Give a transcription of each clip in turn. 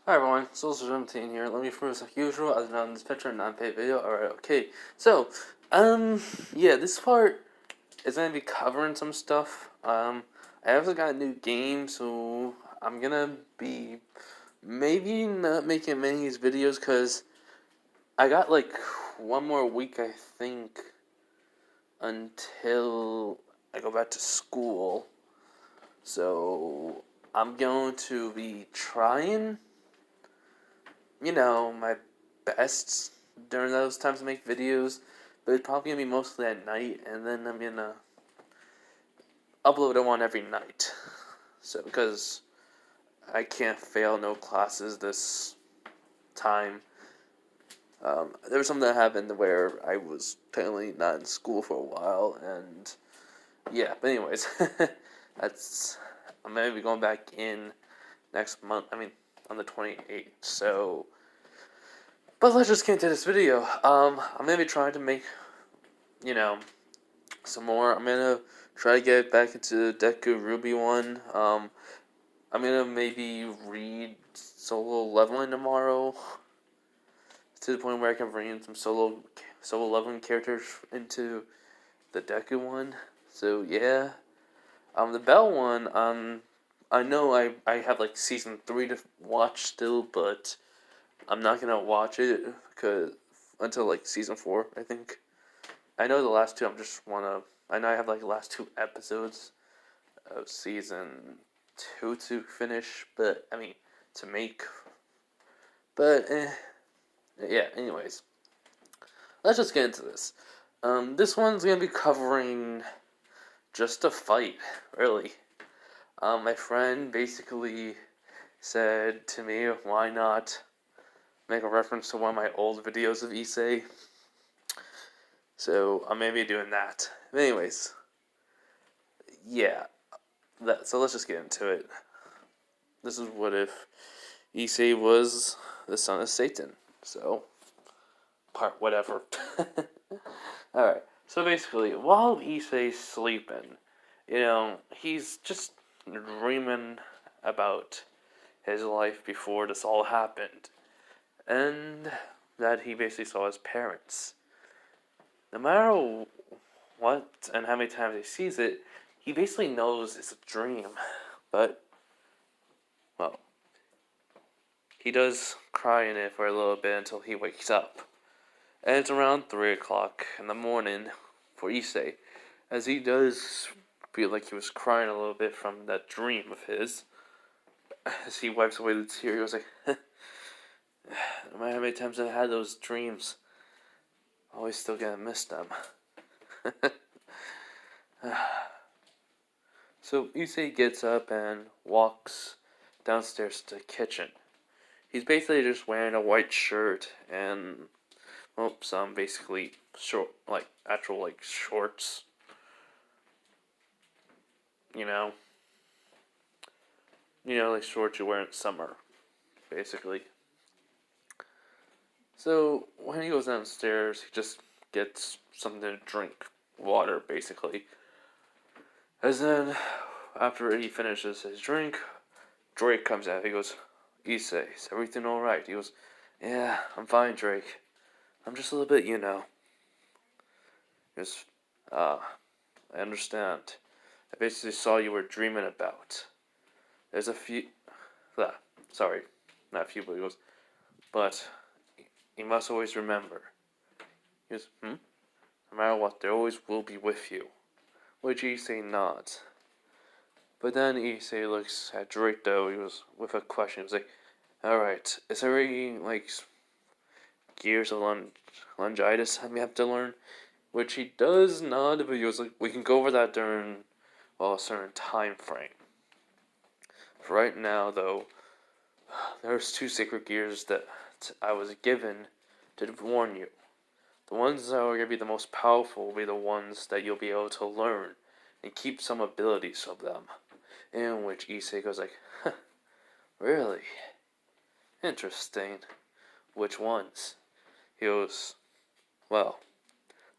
Hi everyone, Soldier17 here. Let me first, as usual, as on this picture, non-paid video. Alright, okay. So, yeah, this part is gonna be covering some stuff. I also got a new game, so I'm gonna be maybe not making many of these videos because I got like one more week, I think, until I go back to school. So, I'm going to be trying my best during those times to make videos, but it's probably gonna be mostly at night, and then I'm gonna upload one every night. So, because I can't fail no classes this time. There was something that happened where I was technically not in school for a while, and yeah, but anyways, that's, I'm gonna be going back in next month, on the 28th, so, but let's just get into this video. I'm gonna be trying to make, you know, some more. I'm gonna try to get back into Deku Ruby 1. I'm gonna maybe read solo leveling tomorrow to the point where I can bring in some solo leveling characters into the Deku one. So yeah, the Bell one. I know I have like season 3 to watch still, but I'm not gonna watch it because until like season 4, I think. I know the last two. I know I have like the last 2 episodes of season 2 to finish, but to make. But yeah. Anyways, let's just get into this. This one's gonna be covering just a fight, really. My friend basically said to me, "Why not make a reference to one of my old videos of issei?" So I'm gonna be doing that. But anyways, yeah. So let's just get into it. This is what if issei was the son of Satan. So, part whatever. Alright, so basically, while issei's sleeping, he's just dreaming about his life before this all happened. And that he basically saw his parents. No matter what and how many times he sees it, he basically knows it's a dream. But, well, he does cry in it for a little bit until he wakes up. And it's around 3 o'clock in the morning for Issei, as he does feel like he was crying a little bit from that dream of his. As he wipes away the tear, he was like, no matter how many times I had those dreams, I'm always still gonna miss them. So Issei gets up and walks downstairs to the kitchen. He's basically just wearing a white shirt and some basically short, actual shorts. You know, like shorts you wear in summer, basically. So when he goes downstairs, he just gets something to drink, water, basically. As then, after he finishes his drink, Drake comes out. He goes, "Issei, is everything all right?" He goes, "Yeah, I'm fine, Drake. I'm just a little bit, He goes, I understand. I basically saw you were dreaming about. There's a few, sorry, not a few, but he goes, but you must always remember." He goes, No matter what, they always will be with you. Which Issei nods. But then Issei looks at Drake though, he was with a question. He was like, "Alright, is there any, gears of longitis I may have to learn?" Which he does nod, but he was like, "We can go over that during, a certain time frame. For right now, though, there's 2 sacred gears that I was given to warn you. The ones that are going to be the most powerful will be the ones that you'll be able to learn and keep some abilities of them." In which Issei goes like, "Really? Interesting. Which ones?" He goes, "Well,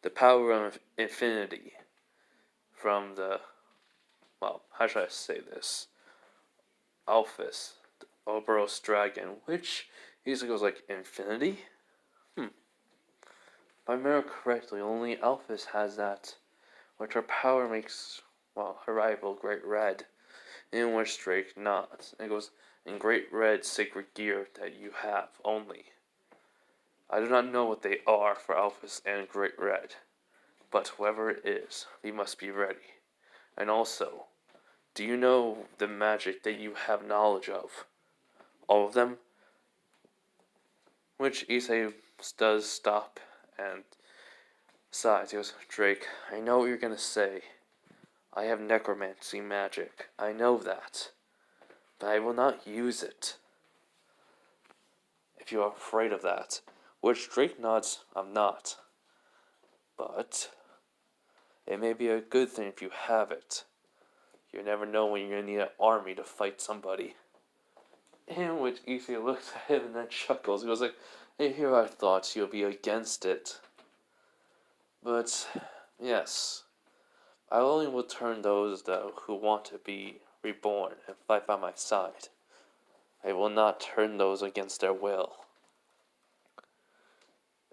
the power of infinity from the, how should I say this? Alphys. Ouroboros dragon, which usually goes like infinity? If I remember correctly, only Alphys has that, which her power makes, well, her rival Great Red, in which Drake not. It goes, in Great Red sacred gear that you have only. I do not know what they are for Alphys and Great Red, but whoever it is, we must be ready. And also, do you know the magic that you have knowledge of? All of them? Which Issei does stop and sighs. He goes, Drake, I know what you're gonna say. I have necromancy magic. I know that. But I will not use it. If you are afraid of that. Which Drake nods, I'm not. But it may be a good thing if you have it. You never know when you're gonna need an army to fight somebody. In which Issei looks at him and then chuckles. He goes like, hey, here I thought you'll be against it. But, yes. I only will turn those, though, who want to be reborn and fight by my side. I will not turn those against their will.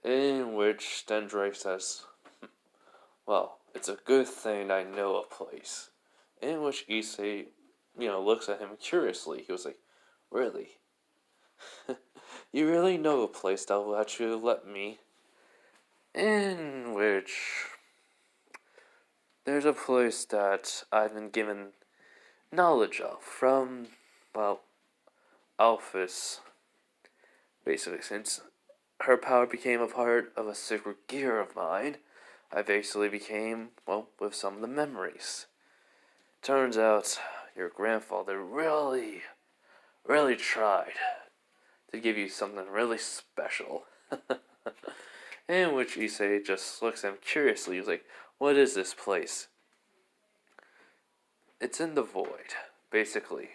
In which then Drake says, well, it's a good thing I know a place. In which Issei, looks at him curiously. He was like, really? You really know a place that will actually let me? In which there's a place that I've been given knowledge of from, well, Alphys. Basically, since her power became a part of a secret gear of mine, I basically became, well, with some of the memories. Turns out your grandfather really, really tried to give you something really special. In which Issei just looks at him curiously. He's like, what is this place? It's in the void, basically,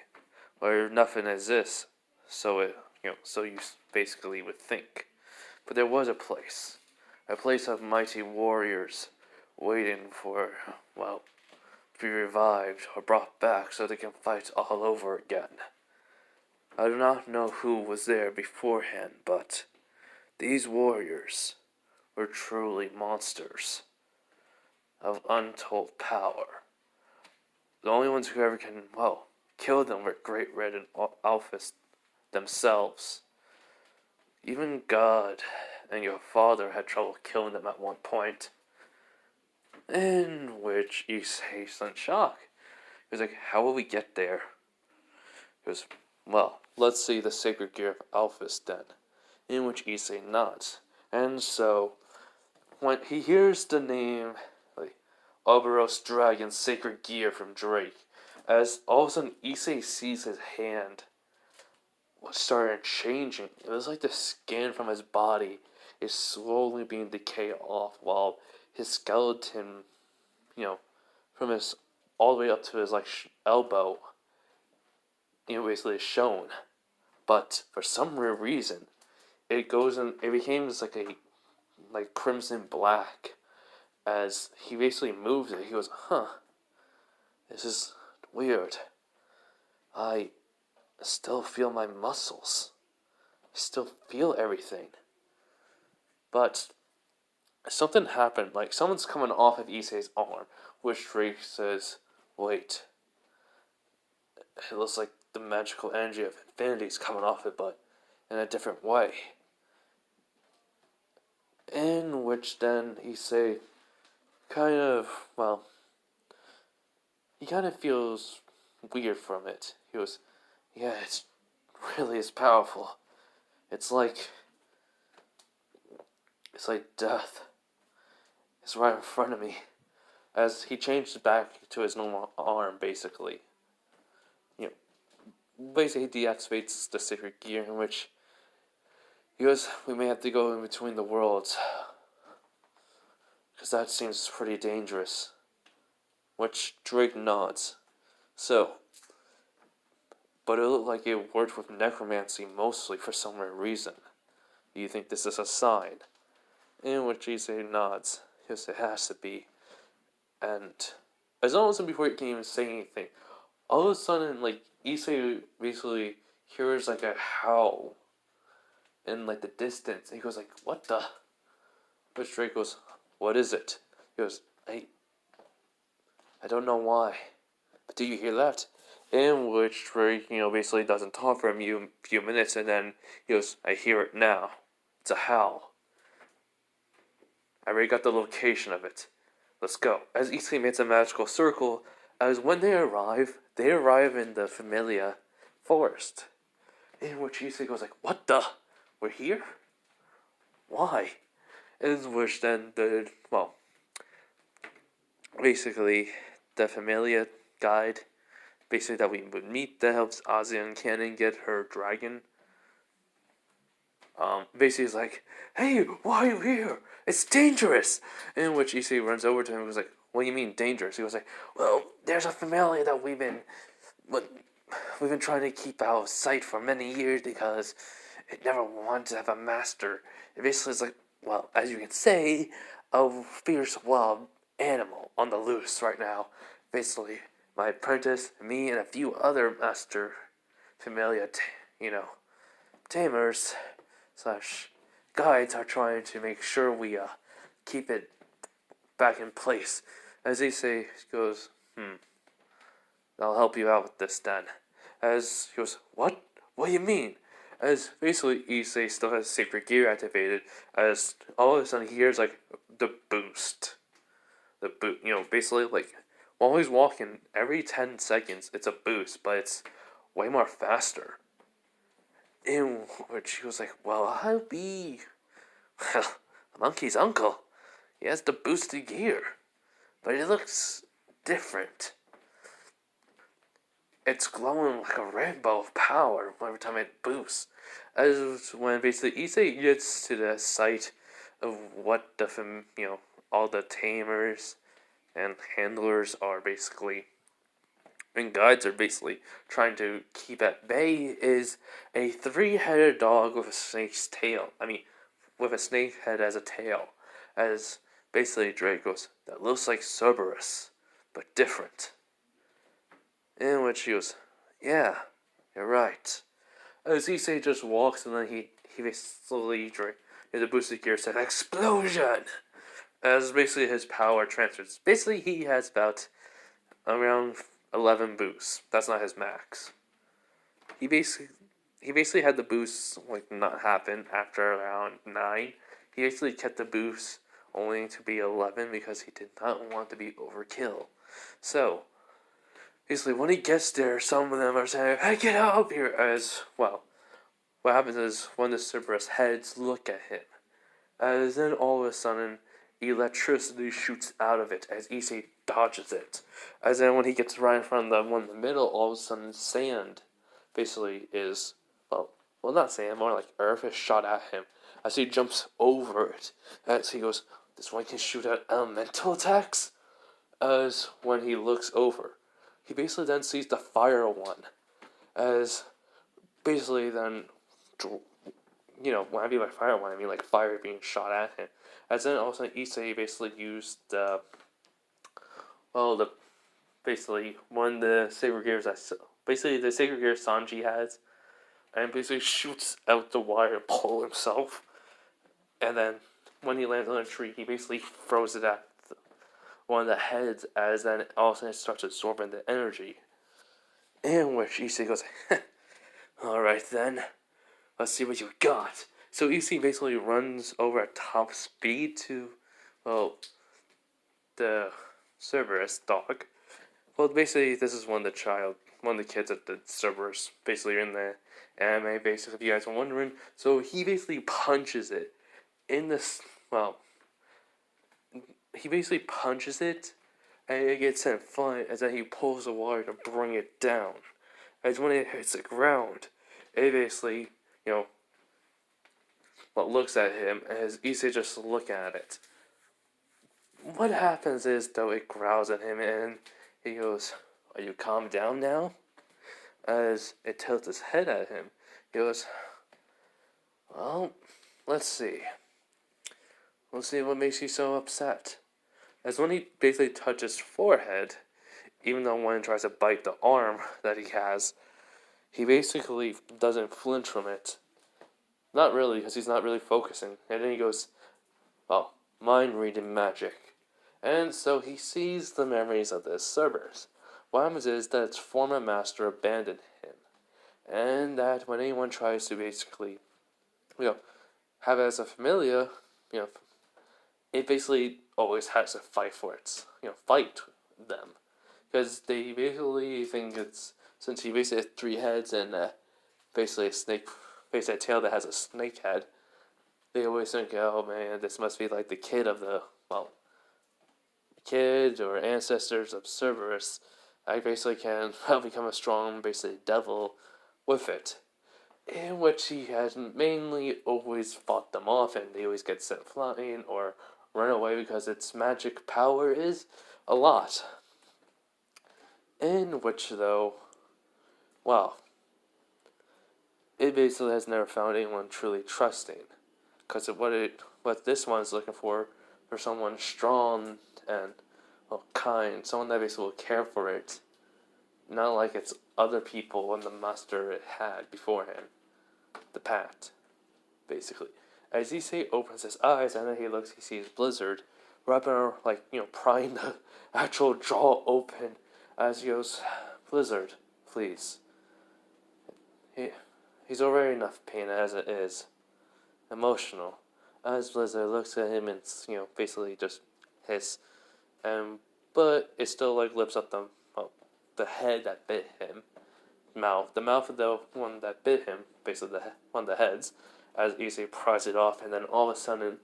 where nothing exists. So you basically would think. But there was a place of mighty warriors waiting for, well, to be revived or brought back so they can fight all over again. I do not know who was there beforehand, but these warriors were truly monsters of untold power. The only ones who ever can, well, kill them were Great Red and Alphys themselves. Even God and your father had trouble killing them at one point. In which Issei's in shock. He was like, how will we get there? He goes, well, let's see the sacred gear of Alphys then. In which Issei nods. And so, when he hears the name, like, Ouroboros Dragon Sacred Gear from Drake, as all of a sudden Issei sees his hand started changing. It was like the skin from his body is slowly being decayed off while his skeleton, from his all the way up to his elbow, basically is shown. But for some weird reason, it goes and it became just like a crimson black as he basically moves it. He goes, this is weird. I still feel my muscles. I still feel everything. But something happened. Like someone's coming off of Issei's arm, which Drake says, wait. It looks like the magical energy of infinity is coming off it, but in a different way. In which then Issei kind of, well, he kind of feels weird from it. He goes, yeah, it's really is powerful. It's like death. It's right in front of me. As he changed back to his normal arm, basically. Basically he deactivates the sacred gear, in which he goes, we may have to go in between the worlds. Because that seems pretty dangerous. Which Drake nods. So, but it looked like it worked with necromancy mostly for some weird reason. Do you think this is a sign? In which Issei nods. Yes, it has to be. And as long as before he can even say anything, all of a sudden, Issei basically hears like a howl in like the distance. And he goes like, "What the?" But Drake goes, "What is it?" He goes, I don't know why. But do you hear that?" In which Drake, basically doesn't talk for a few minutes, and then he goes, "I hear it now. It's a howl. I already got the location of it. Let's go." As Issei makes a magical circle, as when they arrive in the Familia forest. In which Issei goes like, "What the? We're here? Why?" In which then basically the Familia guide, basically that we would meet, that helps ASEAN Canon get her dragon. Basically is like, "Hey, why are you here? It's dangerous!" In which Issei runs over to him and was like, "What do you mean dangerous?" He was like, "Well, there's a Familia that we've been trying to keep out of sight for many years because it never wanted to have a master. It basically is like, well, as you can say, a fierce wild animal on the loose right now. Basically, my apprentice, me, and a few other master Familia, tamers slash guides are trying to make sure we keep it back in place." As Issei goes, "I'll help you out with this then." As he goes, "What? What do you mean?" As basically Issei still has sacred gear activated, as all of a sudden he hears like the boost. Basically like while he's walking, every 10 seconds it's a boost, but it's way more faster. In which he was like, "Well, I'll be a monkey's uncle. He has the boosted gear, but it looks different. It's glowing like a rainbow of power every time it boosts." As when basically Issei gets to the site of what all the tamers and handlers are basically, and guides are basically trying to keep at bay, is a 3-headed dog with a snake's tail. With a snake head as a tail. As basically Drake goes, "That looks like Cerberus, but different." In which he goes, "Yeah, you're right." As Issei just walks, and then he basically, in the boosted gear, said, "Explosion!" As basically his power transfers. Basically, he has about around 11 boosts. That's not his max. He basically had the boosts like not happen after around 9. He basically kept the boosts only to be 11 because he did not want to be overkill. So basically, when he gets there, some of them are saying, "Hey, get out here!" As well, what happens is when the Cerberus heads look at him, as then all of a sudden electricity shoots out of it as Issei dodges it. As then when he gets right in front of the one in the middle, all of a sudden sand basically is, not sand, more like earth is shot at him. As he jumps over it, as he goes, "This one can shoot out elemental attacks?" As when he looks over, he basically then sees the fire one. As basically then, when I mean by fire one, I mean like fire being shot at him. As then all of a sudden Issei basically used basically one of the sacred gears basically the sacred gear Sanji has, and basically shoots out the wire pole himself. And then when he lands on a tree, he basically throws it at one of the heads, as then all of a sudden it starts absorbing the energy. In which Issei goes, "Alright then, let's see what you got." So Issei basically runs over at top speed to, the Cerberus dog. Well, basically, this is one of the kids at the Cerberus, basically in the anime, basically, if you guys are wondering. So he basically punches it in this, he basically punches it, and it gets sent flying, as then he pulls the wire to bring it down. As when it hits the ground, it basically, looks at him, as Issei just look at it. What happens is, though, it growls at him, and he goes, "Are you calmed down now?" As it tilts its head at him, he goes, "Well, let's see. Let's see what makes you so upset." As when he basically touches his forehead, even though one tries to bite the arm that he has, he basically doesn't flinch from it. Not really, because he's not really focusing. And then he goes, well, mind reading magic. And so he sees the memories of this Cerberus. What happens is that its former master abandoned him. And that when anyone tries to basically, have it as a familiar, it basically always has to fight for it. Fight them. Because they basically think since he basically has 3 heads and basically a tail that has a snake head, they always think, oh man, this must be like the kid of kid or ancestors of Cerberus. I basically can become a strong, basically devil with it. In which he has mainly always fought them off, and they always get sent flying or run away because its magic power is a lot. In which, though, well, it basically has never found anyone truly trusting. Because what this one's looking for someone strong and kind, someone that basically will care for it, not like it's other people and the master it had beforehand, the pact, basically. As Issei opens his eyes and then he sees Blizzard, wrapping prying the actual jaw open as he goes, Blizzard, please. He's already enough pain as it is. Emotional. As Blizzard looks at him and basically just hiss, but it still lifts up the head that bit him, the mouth of the one that bit him, basically one of the heads, as Issei pries it off, and then all of a sudden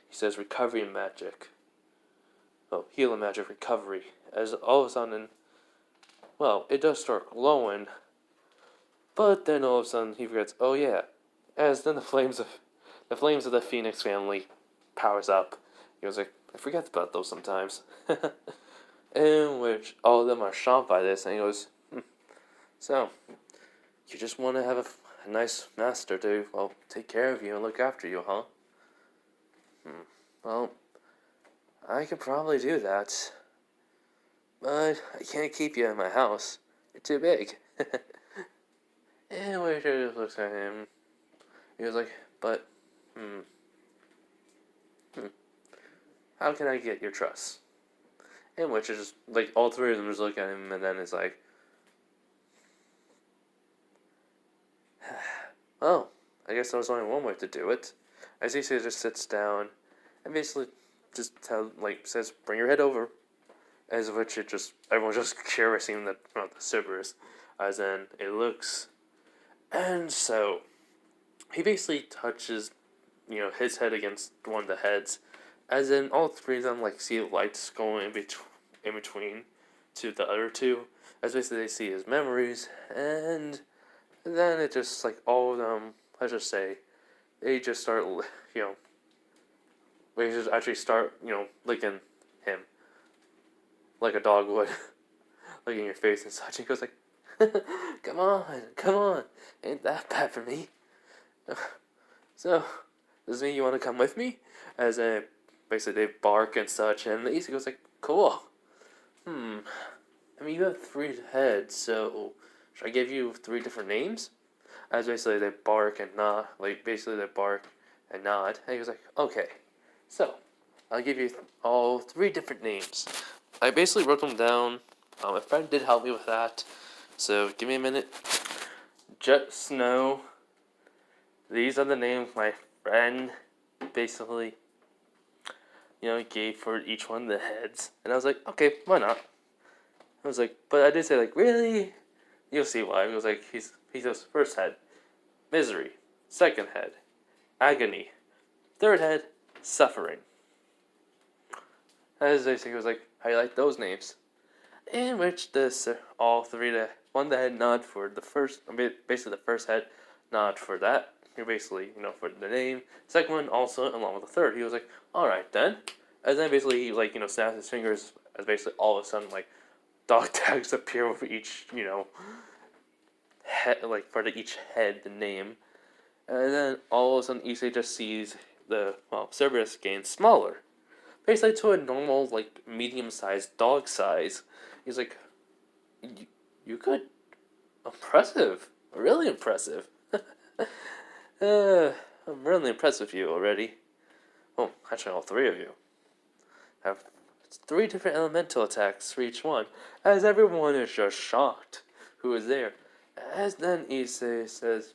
he says recovery magic. Healing magic recovery. As all of a sudden, it does start glowing, but then all of a sudden he forgets. Oh yeah, as then the flames of the Phoenix family powers up. He was like, I forget about those sometimes. In which all of them are shocked by this, and he goes, so, you just want to have a nice master to, take care of you and look after you, huh? Well, I could probably do that. But I can't keep you in my house. You're too big. And Witcher just looks at him. He was like, but, how can I get your trust? And Witcher just, all 3 of them just look at him, and then it's like, well, I guess there's only one way to do it. As he just sits down, and basically just says, bring your head over. As which everyone's just curious seeing the Cerberus, as then it looks. And so, he basically touches, his head against one of the heads, as in all 3 of them, see lights going in between to the other 2, as basically they see his memories, and then it just, all of them, let's just say, they just start, they just actually start, licking him, like a dog would, licking your face and such. He goes come on, ain't that bad for me. So, does this mean you want to come with me? As basically they bark and such, and Issei goes cool. I mean, you have 3 heads, so should I give you 3 different names? As basically they bark and nod, basically they bark and nod, and he was okay, so, I'll give you all 3 different names. I basically wrote them down. My friend did help me with that, so give me a minute. Jet Snow. These are the names my friend basically, gave for each one of the heads. And I was okay, why not? I was but I did say, really? You'll see why. He was he goes, first head, misery. Second head, agony. Third head, suffering. As they say, he was how you like those names? In which all 3, one the head nod for the first, basically the first head nod for that. You're basically, for the name. Second one also along with the third. He was alright then. And then basically he, snaps his fingers as basically all of a sudden, dog tags appear over each, head, for each head, the name. And then all of a sudden Issei just sees the, Cerberus getting smaller. Basically to a normal, medium-sized dog size. He's you could, impressive. really impressive. I'm really impressed with you already. Oh, actually, all three of you have three different elemental attacks for each one, as everyone is just shocked who is there. As then issei says,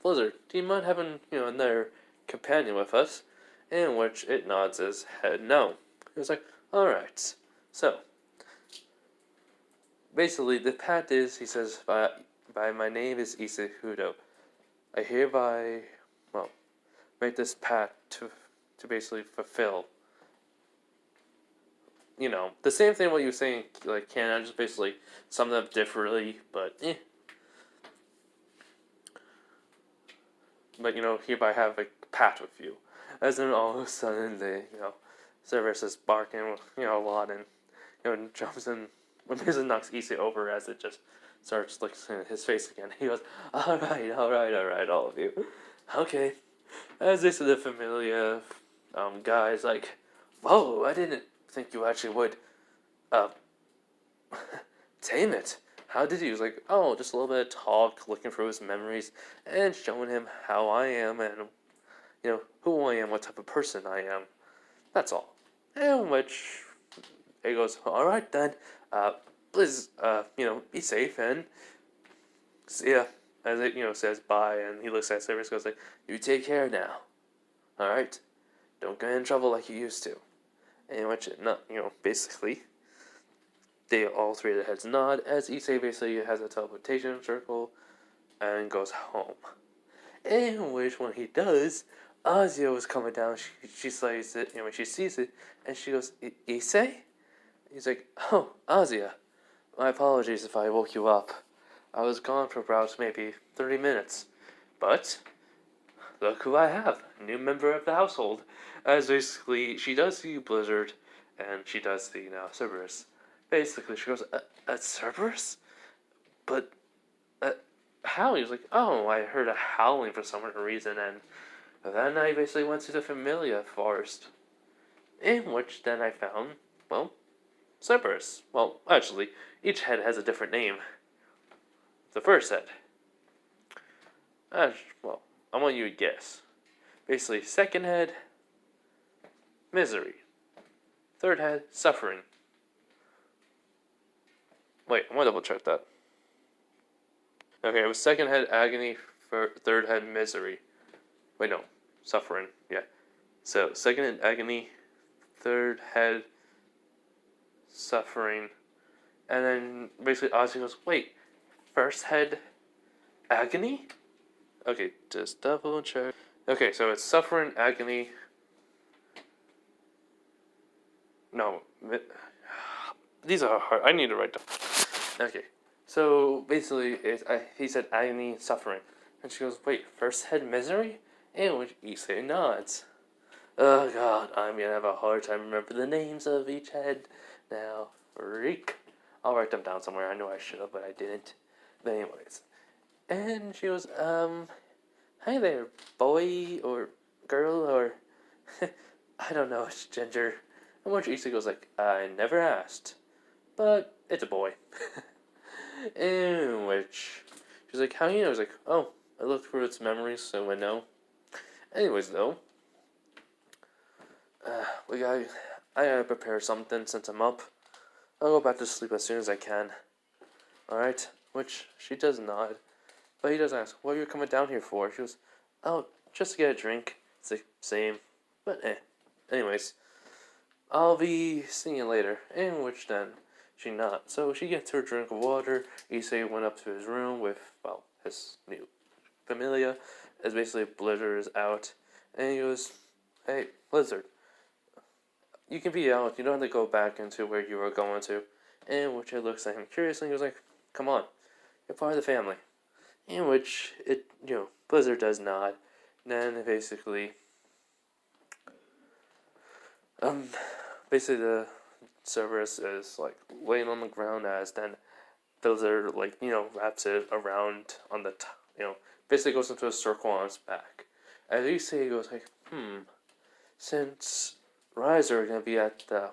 Blizzard, do you mind having, another companion with us? In which it nods his head no. He was like, alright. So, basically, the pact is, he says, by my name is Issei Hudo. I hereby, make this pact to basically fulfill. The same thing what you were saying, like, canon, just basically sum them up differently, but, But, hereby have a pact with you. As then all of a sudden, Cerberus is barking, a lot, and jumps in, when basically knocks Issei over as it just starts, like, his face again. He goes, alright, all of you. Okay. As they said, the familiar, guy's like, whoa, I didn't think you actually would, tame it. How did you? He was like, oh, just a little bit of talk, looking through his memories, and showing him how I am, and, who I am, what type of person I am. That's all. And which, he goes, alright then, please, be safe, and see ya. As it, says bye, and he looks at Cerberus, goes like, you take care now. Alright? Don't get in trouble like you used to. And which, basically, they all three of the heads nod, as Issei basically has a teleportation circle, and goes home. In which, when he does, Azia was coming down, she sees it, she sees it, and she goes, Issei? He's like, oh, Azia. My apologies if I woke you up. I was gone for about maybe 30 minutes. But, look who I have, new member of the household. As basically, she does see Blizzard, and she does see Cerberus. Basically, she goes, a Cerberus? But, how? He was like, oh, I heard a howling for some reason, and then I basically went to the Familia Forest. In which then I found, Cerberus. Well, actually, each head has a different name. The first head. I want you to guess. Basically, second head, misery. Third head, suffering. Wait, I'm gonna double check that. Okay, it was second head, agony, third head, misery. Wait, no, suffering, yeah. So, second head, agony, third head, suffering, and then basically Ozzy goes, wait, first head, agony? Okay, just double check. Okay, so it's suffering, agony. No, these are hard. I need to write down. Okay, so basically, he said agony, suffering, and she goes, "Wait, first head misery?" And which Issei nods. Oh God, I'm gonna have a hard time remembering the names of each head now. Freak. I'll write them down somewhere. I know I should have, but I didn't. But anyways, and she goes, "Hi there, boy or girl or I don't know, it's gender." And which Issei goes like, "I never asked, but it's a boy." In which she's like, "How do you know?" I was like, "Oh, I looked through its memories, so I know." Anyways, though, I gotta prepare something since I'm up. I'll go back to sleep as soon as I can. Alright? Which she does nod. But he does ask, what are you coming down here for? She goes, oh, just to get a drink. It's the same. But anyways, I'll be seeing you later. In which then, she nods. So she gets her drink of water. Issei went up to his room with, his new familia. As basically Blizzard is out. And he goes, hey, Blizzard, you can be out. You don't have to go back into where you were going to. And which it looks at him curiously. He was like, come on. You're part of the family. In which Blizzard does nod. And then basically, the Cerberus is like laying on the ground as then Blizzard wraps it around on the basically goes into a circle on its back. As you see, he goes like, since Riser are gonna be at the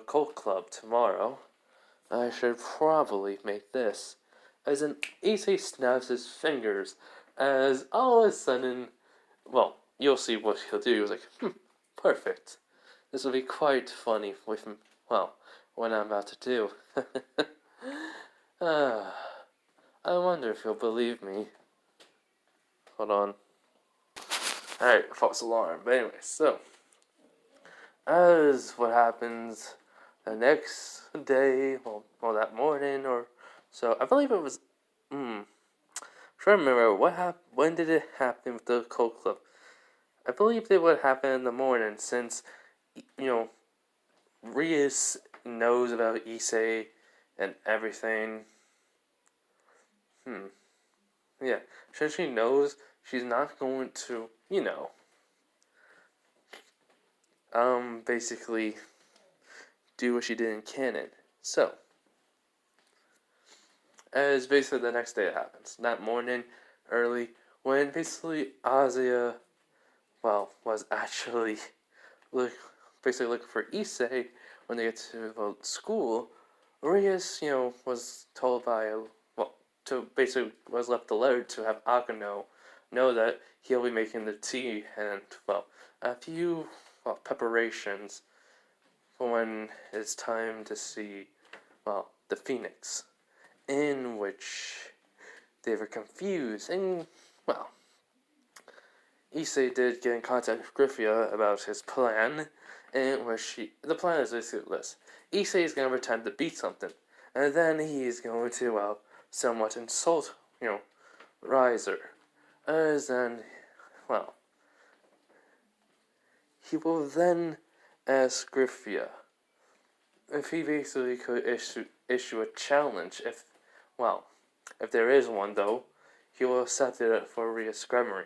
cult club tomorrow, I should probably make this as an issei snaps his fingers, as all of a sudden, well, you'll see what he'll do. He was like, perfect. This will be quite funny with, well, what I'm about to do. I wonder if you'll believe me. Hold on. Alright, false alarm. But anyway, so, as what happens the next day, well that morning or so, I believe it was, I'm trying to remember, when did it happen with the Cult Club? I believe it would happen in the morning, since, Rias knows about issei and everything. Yeah, since she knows, she's not going to, basically do what she did in canon. So, as basically the next day it happens. That morning, early, when basically Azia, was actually basically looking for issei when they get to school, Rias, was told by, was left the letter to have Akano know that he'll be making the tea and, a few, preparations for when it's time to see, the Phoenix, in which they were confused, and, issei did get in contact with Griffia about his plan, and the plan is basically this. Issei is going to pretend to beat something, and then he's going to, somewhat insult, Riser. As then, he will then ask Griffia if he basically could issue a challenge. If there is one, though, he will accept it for Ria's memory,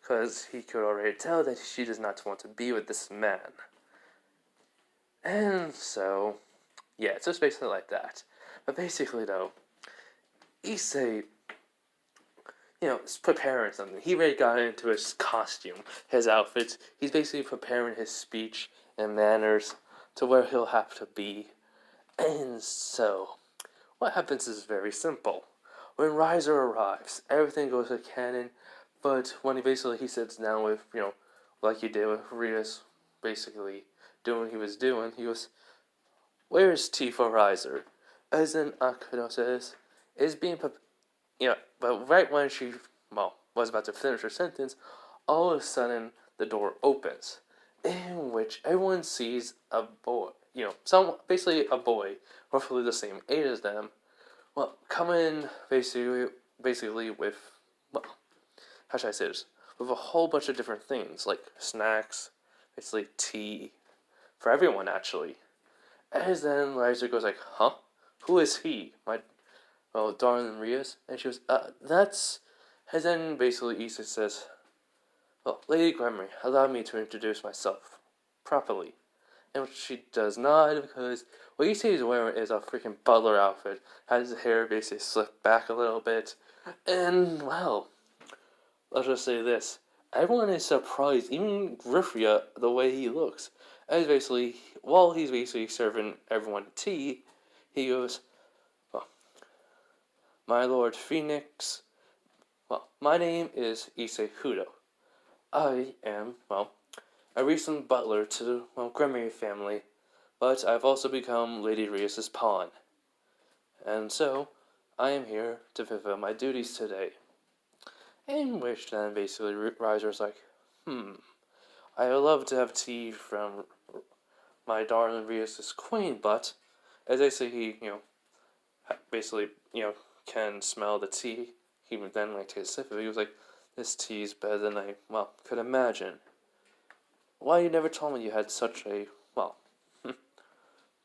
because he could already tell that she does not want to be with this man. And so, yeah, it's just basically like that. But basically, though, issei, is preparing something. He already got into his costume, his outfits. He's basically preparing his speech and manners to where he'll have to be. And so, what happens is very simple. When Riser arrives, everything goes to canon, but when he sits down with, like he did with Rias, basically doing what he was doing, he goes, "Where's tea for Riser?" As in Akano says, is being but right when she, was about to finish her sentence, all of a sudden the door opens, in which everyone sees a boy, basically a boy, roughly the same age as them, coming basically with, how should I say this, with a whole bunch of different things, like snacks, basically tea, for everyone actually. As then Riser goes like, huh? Who is he? My darling Rias? And she goes, that's... And then basically issei says, Lady Gremory, allow me to introduce myself properly. And she does not, because what issei is wearing is a freaking butler outfit, has his hair basically slicked back a little bit, and, let's just say this. Everyone is surprised, even Griffia, the way he looks. As basically, while he's basically serving everyone tea, he goes, my Lord Phoenix, my name is Issei Hudo. I am, a recent butler to the Gremory family, but I've also become Lady Rias' pawn. And so, I am here to fulfill my duties today. In which then basically Riser's like, I would love to have tea from my darling Rias' queen, but as I say, he, basically, can smell the tea. He would then take a sip of it. He was like, this tea's better than I, could imagine. Why you never told me you had such a,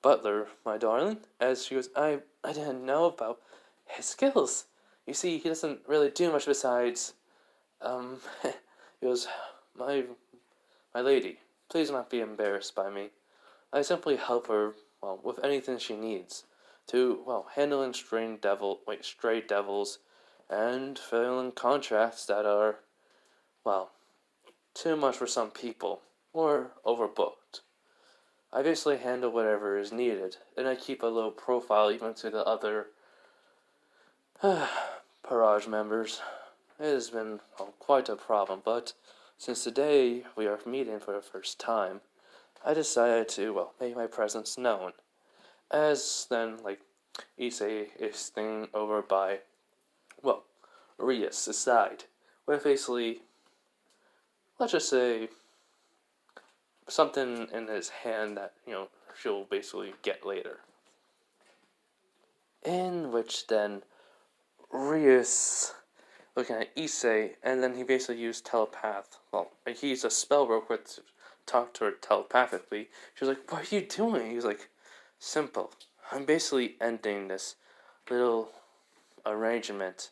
butler, my darling? As she goes, I didn't know about his skills. You see, he doesn't really do much besides, he goes, my lady, please do not be embarrassed by me. I simply help her, with anything she needs. To, handling stray devils, and filling contracts that are, too much for some people, or overbooked. I basically handle whatever is needed, and I keep a low profile even to the other, Parage members, it has been quite a problem, but since today we are meeting for the first time, I decided to, make my presence known. As then, issei is staying over by, Rias' side, with basically, let's just say, something in his hand that, she'll basically get later. In which then, Rias looking at issei, and then he basically used telepath. He used a spell real quick to talk to her telepathically. She was like, "What are you doing?" He was like, "Simple. I'm basically ending this little arrangement.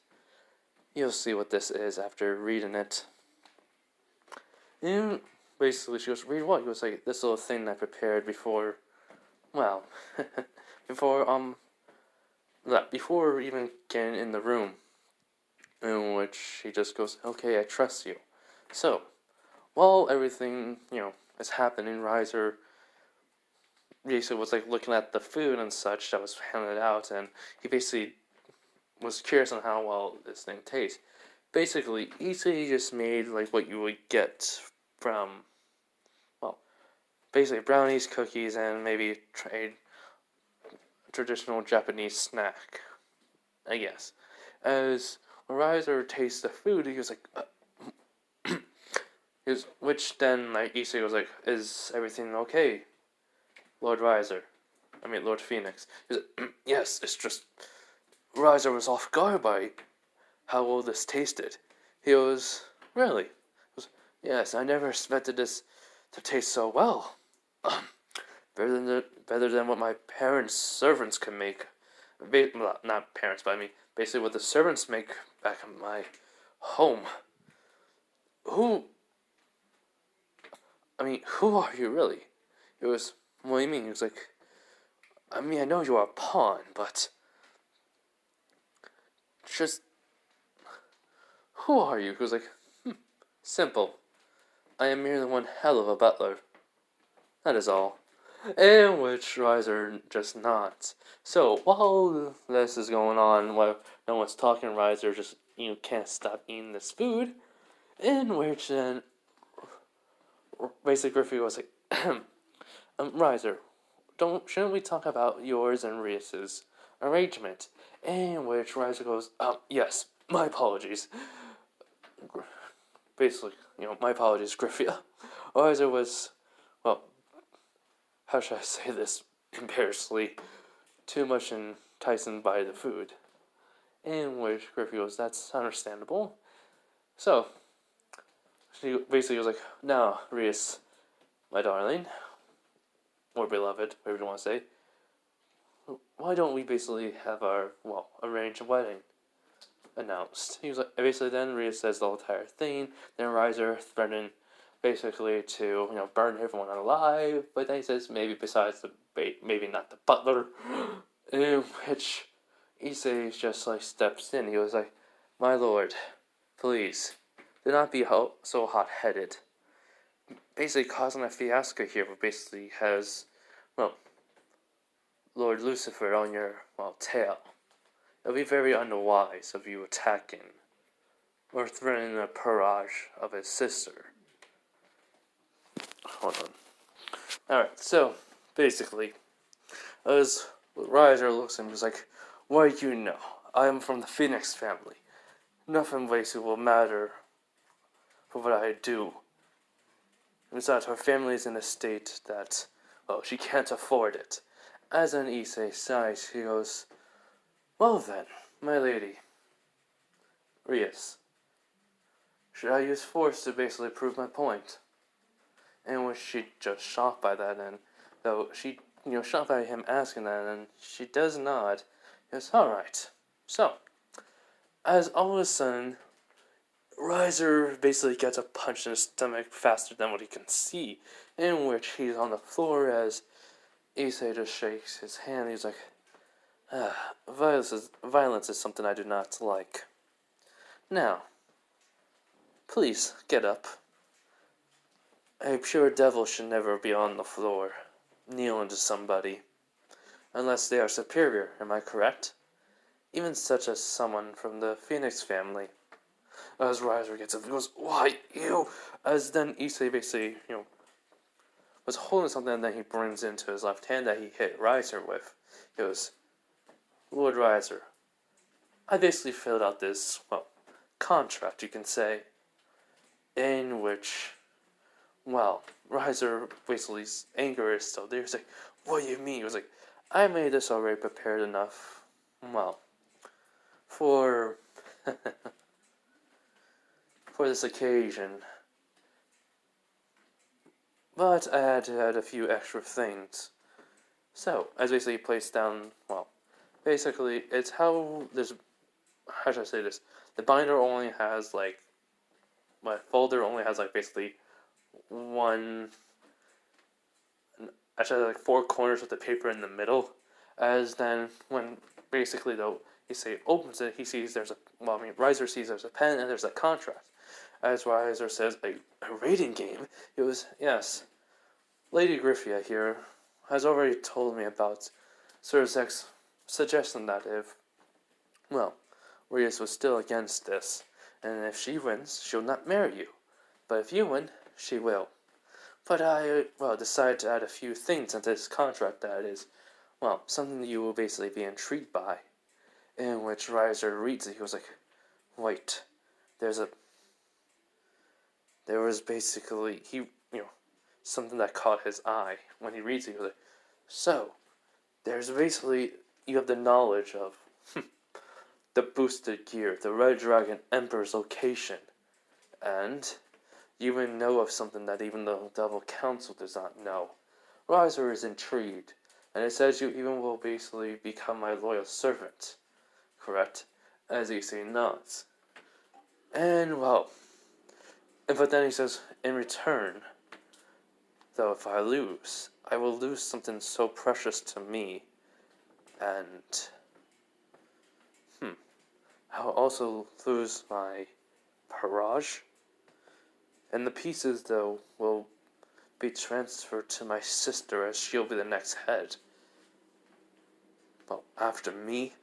You'll see what this is after reading it." And basically, she goes, "Read what?" He was like, "This little thing I prepared before, well, before, before even getting in the room." In which he just goes, "Okay, I trust you." So, while everything, is happening, Riser basically was looking at the food and such that was handed out, and he basically was curious on how well this thing tastes. Basically, issei just made what you would get from, basically brownies, cookies, and maybe a traditional Japanese snack, I guess. As when Riser tastes the food, he was like, which then issei was like, "Is everything okay, Lord Riser? Lord Phoenix." He was like, "Yes, it's just Riser was off guard by how well this tasted." He was, "Really?" He was, "Yes, I never expected this to taste so well. Better than what my parents' servants can make. Well, not parents, but basically what the servants make back in my home. Who who are you really?" It was, "What do you mean?" He was like, I know you are a pawn, but just, who are you?" He was like, "Simple. I am merely one hell of a butler. That is all." In which Riser just nods. So, while this is going on, while no one's talking, Riser just, can't stop eating this food. In which then, basically Griffey was like, "Riser, shouldn't we talk about yours and Rias's arrangement?" In which Riser goes, "Yes, my apologies." Basically, my apologies, Griffey. Riser was, how should I say this embarrassingly, too much enticed by the food. In which Griffey goes, "That's understandable." So, she basically was like, "Now, Rias, my darling, or beloved, whatever you want to say, why don't we basically have our, arranged wedding announced?" He was like, basically then Rias says the entire thing, then Riser threatened basically to, burn everyone alive, but then he says maybe besides maybe not the butler, in which issei just steps in. He was like, "My lord, please, do not be so hot-headed. Basically causing a fiasco here, but basically has, Lord Lucifer on your, tail. It'll be very unwise of you attacking or threatening a parage of his sister." Hold on. Alright, so, basically, as Riser looks at him, he's like, "What do you know? I am from the Phoenix family. Nothing basically will matter for what I do. Besides, her family is in a state that, she can't afford it." As an issei sighs, he goes, "Well then, my lady, Rias, should I use force to basically prove my point?" And was she just shocked by that, and though she, shocked by him asking that, and she does nod. Yes, "Alright." So, as all of a sudden, Riser basically gets a punch in his stomach faster than what he can see, in which he's on the floor as issei just shakes his hand. He's like, Violence is something I do not like. Now, please, get up. A pure devil should never be on the floor, kneeling to somebody, unless they are superior, am I correct?" even such as someone from the Phoenix family. As Riser gets up, he goes, "Why, you?" As then issei basically, was holding something and then he brings into his left hand that he hit Riser with. He goes, "Lord Riser, I basically filled out this, contract, you can say, in which, Riser basically's anger is still there. He's like, "What do you mean?" He was like, "I made this already prepared enough, for for this occasion, but I had to add a few extra things." So, as basically placed down, basically, it's how this, how should I say this? The binder only has, my folder only has, basically one, actually, four corners with the paper in the middle. As then, when basically, though, he opens it, he sees Riser sees there's a pen and there's a contract. As Riser says, a rating game? It was, yes. Lady Griffia here has already told me about Sir Zek's suggestion that if, Rias was still against this, and if she wins, she'll not marry you. But if you win, she will. But I, decided to add a few things into this contract that is, something you will basically be intrigued by. In which Riser reads it, he was like, "Wait, there was basically, something that caught his eye. When he reads it, he was like, so, there's basically, you have the knowledge of the boosted gear, the Red Dragon Emperor's location, and you even know of something that even the Devil Council does not know." Riser is intrigued, and it says you even will basically become my loyal servant, correct? As he nods. And, but then he says, in return, though if I lose, I will lose something so precious to me, and, I'll also lose my Parage, and the pieces, though, will be transferred to my sister as she'll be the next head. After me,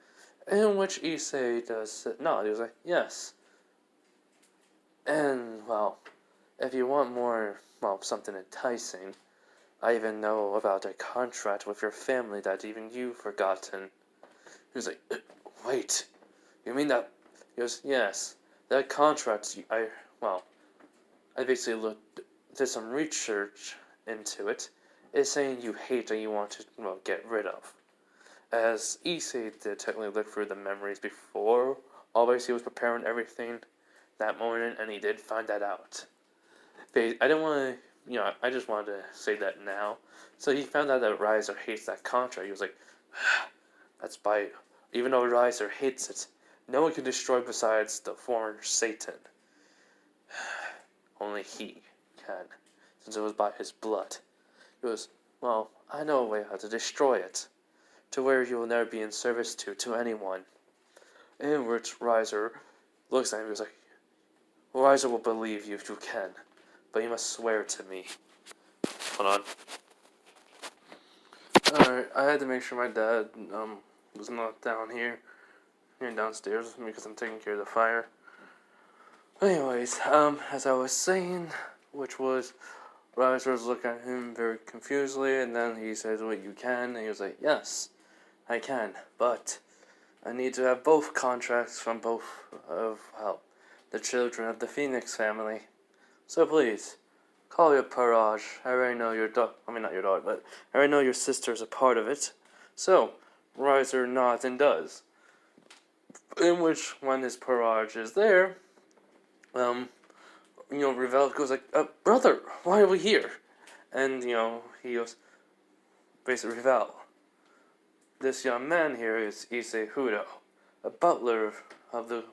in which issei does nod. He was like, "Yes." And, if you want more, something enticing, I even know about a contract with your family that even you've forgotten. He was like, "Wait, you mean that?" He goes, "Yes, that contract, I basically did some research into it. It's saying you hate and you want to, get rid of." As issei did technically look through the memories before, always he was preparing everything that morning, and he did find that out. But I didn't want to, I just wanted to say that now. So he found out that Riser hates that contract. He was like, "That's by, even though Riser hates it, no one can destroy besides the foreign Satan. Only he can, since it was by his blood." He goes, "I know a way how to destroy it, to where you will never be in service to anyone." In which Riser looks at him and was like, "Riser will believe you if you can, but you must swear to me." Hold on. Alright, I had to make sure my dad was not down here downstairs with me because I'm taking care of the fire. Anyways, as I was saying, which was, Riser was looking at him very confusedly, and then he says, "Well, you can," and he was like, "Yes, I can, but I need to have both contracts from both of, the children of the Phoenix family. So please, call your Parage. I already know your dog. I mean, not your dog, but I already know your sister's a part of it." So, Riser nods and does. In which, when his Parage is there, Revel goes like, "Brother, why are we here?" And, he goes, basically, "Revel, this young man here is Issei Hudo, a butler of the,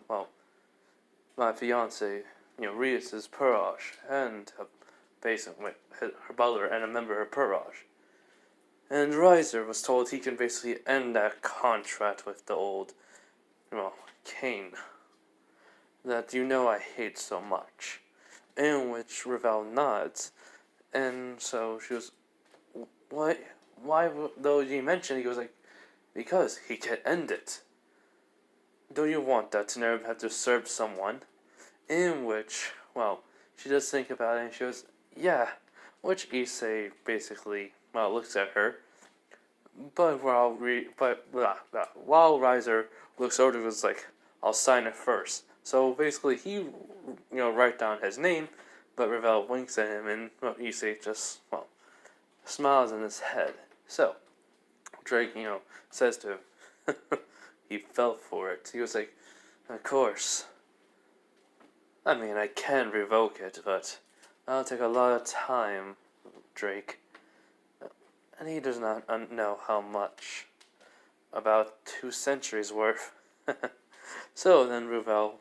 my fiance, Rias's Parage, and basically her butler and a member of her Parage." And Riser was told he can basically end that contract with the old, Kane, that I hate so much. In which Revel nods, and so she was, "What? Why?" Though he mentioned, he was like, "Because he can end it." do you want that to never have to serve someone? In which, well, she does think about it and she goes, yeah. Which issei basically, well, looks at her. But while Riser looks over, it was like, I'll sign it first. So basically, he, write down his name, but Ravel winks at him, and Issei just, smiles in his head. So Drake, says to him, he fell for it. He was like, of course. I mean, I can revoke it, but that'll take a lot of time, Drake. And he does not know how much. About 2 centuries worth. So then Ravel,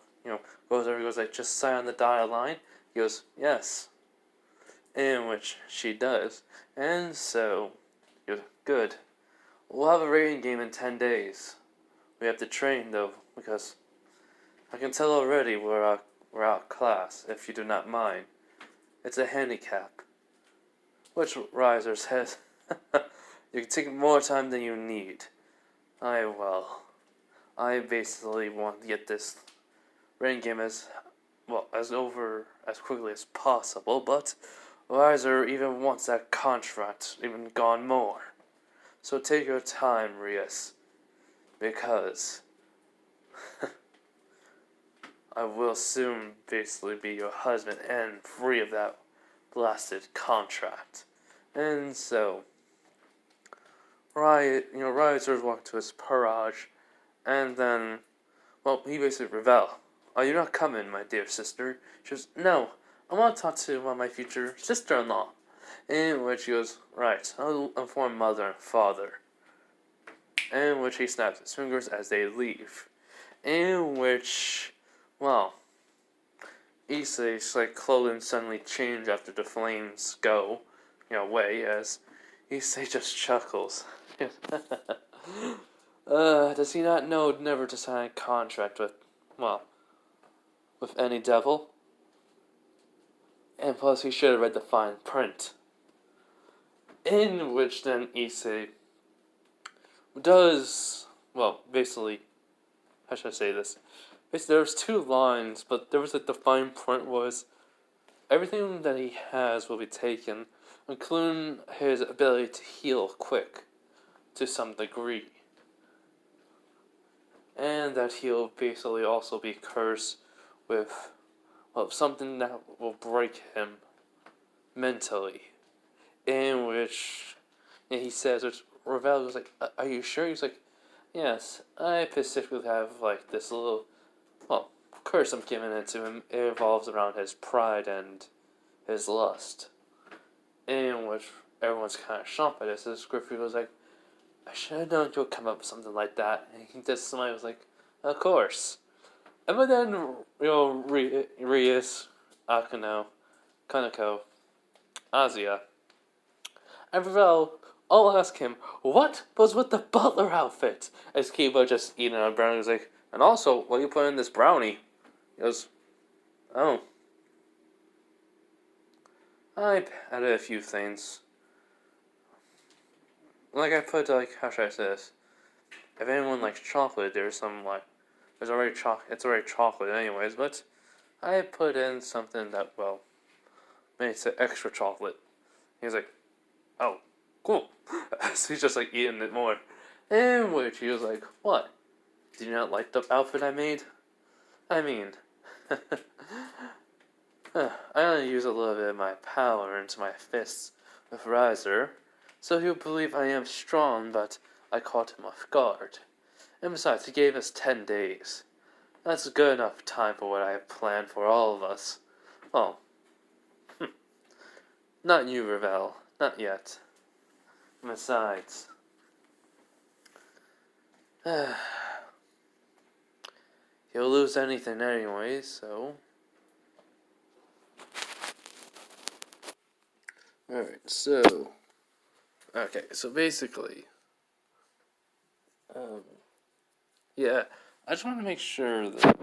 goes over, he goes like, just sign on the dotted line. He goes, yes. In which she does. And so, he goes, good. We'll have a raiding game in 10 days. We have to train, though, because I can tell already we're outclassed, if you do not mind. It's a handicap. Which Riser says, you can take more time than you need. I basically want to get this rain game as over as quickly as possible, but Riser even wants that contract even gone more. So take your time, Rias, because I will soon basically be your husband and free of that blasted contract. And so, Riser's walking to his barrage, and then, he basically Ravel. Are you not coming, my dear sister? She goes, no, I want to talk to my future sister-in-law. In which he goes, right, I'll inform mother and father. In which he snaps his fingers as they leave. In which, Issei's clothing suddenly change after the flames go, away, as Issei just chuckles. Does he not know never to sign a contract with any devil? And plus, he should have read the fine print. In which then Issei does, basically, how should I say this? Basically, there was 2 lines, but there was the fine print was, everything that he has will be taken, including his ability to heal quick, to some degree. And that he'll basically also be cursed with, something that will break him mentally. In which he says, which Ravel was like, are you sure? He's like, yes, I specifically have this little, curse I'm giving it to him. It revolves around his pride and his lust. In which everyone's kind of shocked by this. This Griffey was like, I should have known you'll come up with something like that. And he just smiled, was like, of course. And but then, Rias, Akano, Kaneko, Azia, and Ravel all ask him, what was with the butler outfit? As Kiba just eating a brownie was like, and also, what you put in this brownie? He goes, oh. I added a few things. I put, how should I say this? If anyone likes chocolate, there's some, it's already chocolate anyways, but I put in something that, makes it extra chocolate. He's like, oh, cool. So he's just, eating it more. In which he was like, what? Did you not like the outfit I made? I mean, I only use a little bit of my power into my fists with Riser, so he'll believe I am strong, but I caught him off guard. And besides, he gave us 10 days. That's good enough time for what I have planned for all of us. Well, not you, Ravel. Not yet. Besides, he'll lose anything anyway, so... Alright, so... Okay, so basically... yeah, I just want to make sure that...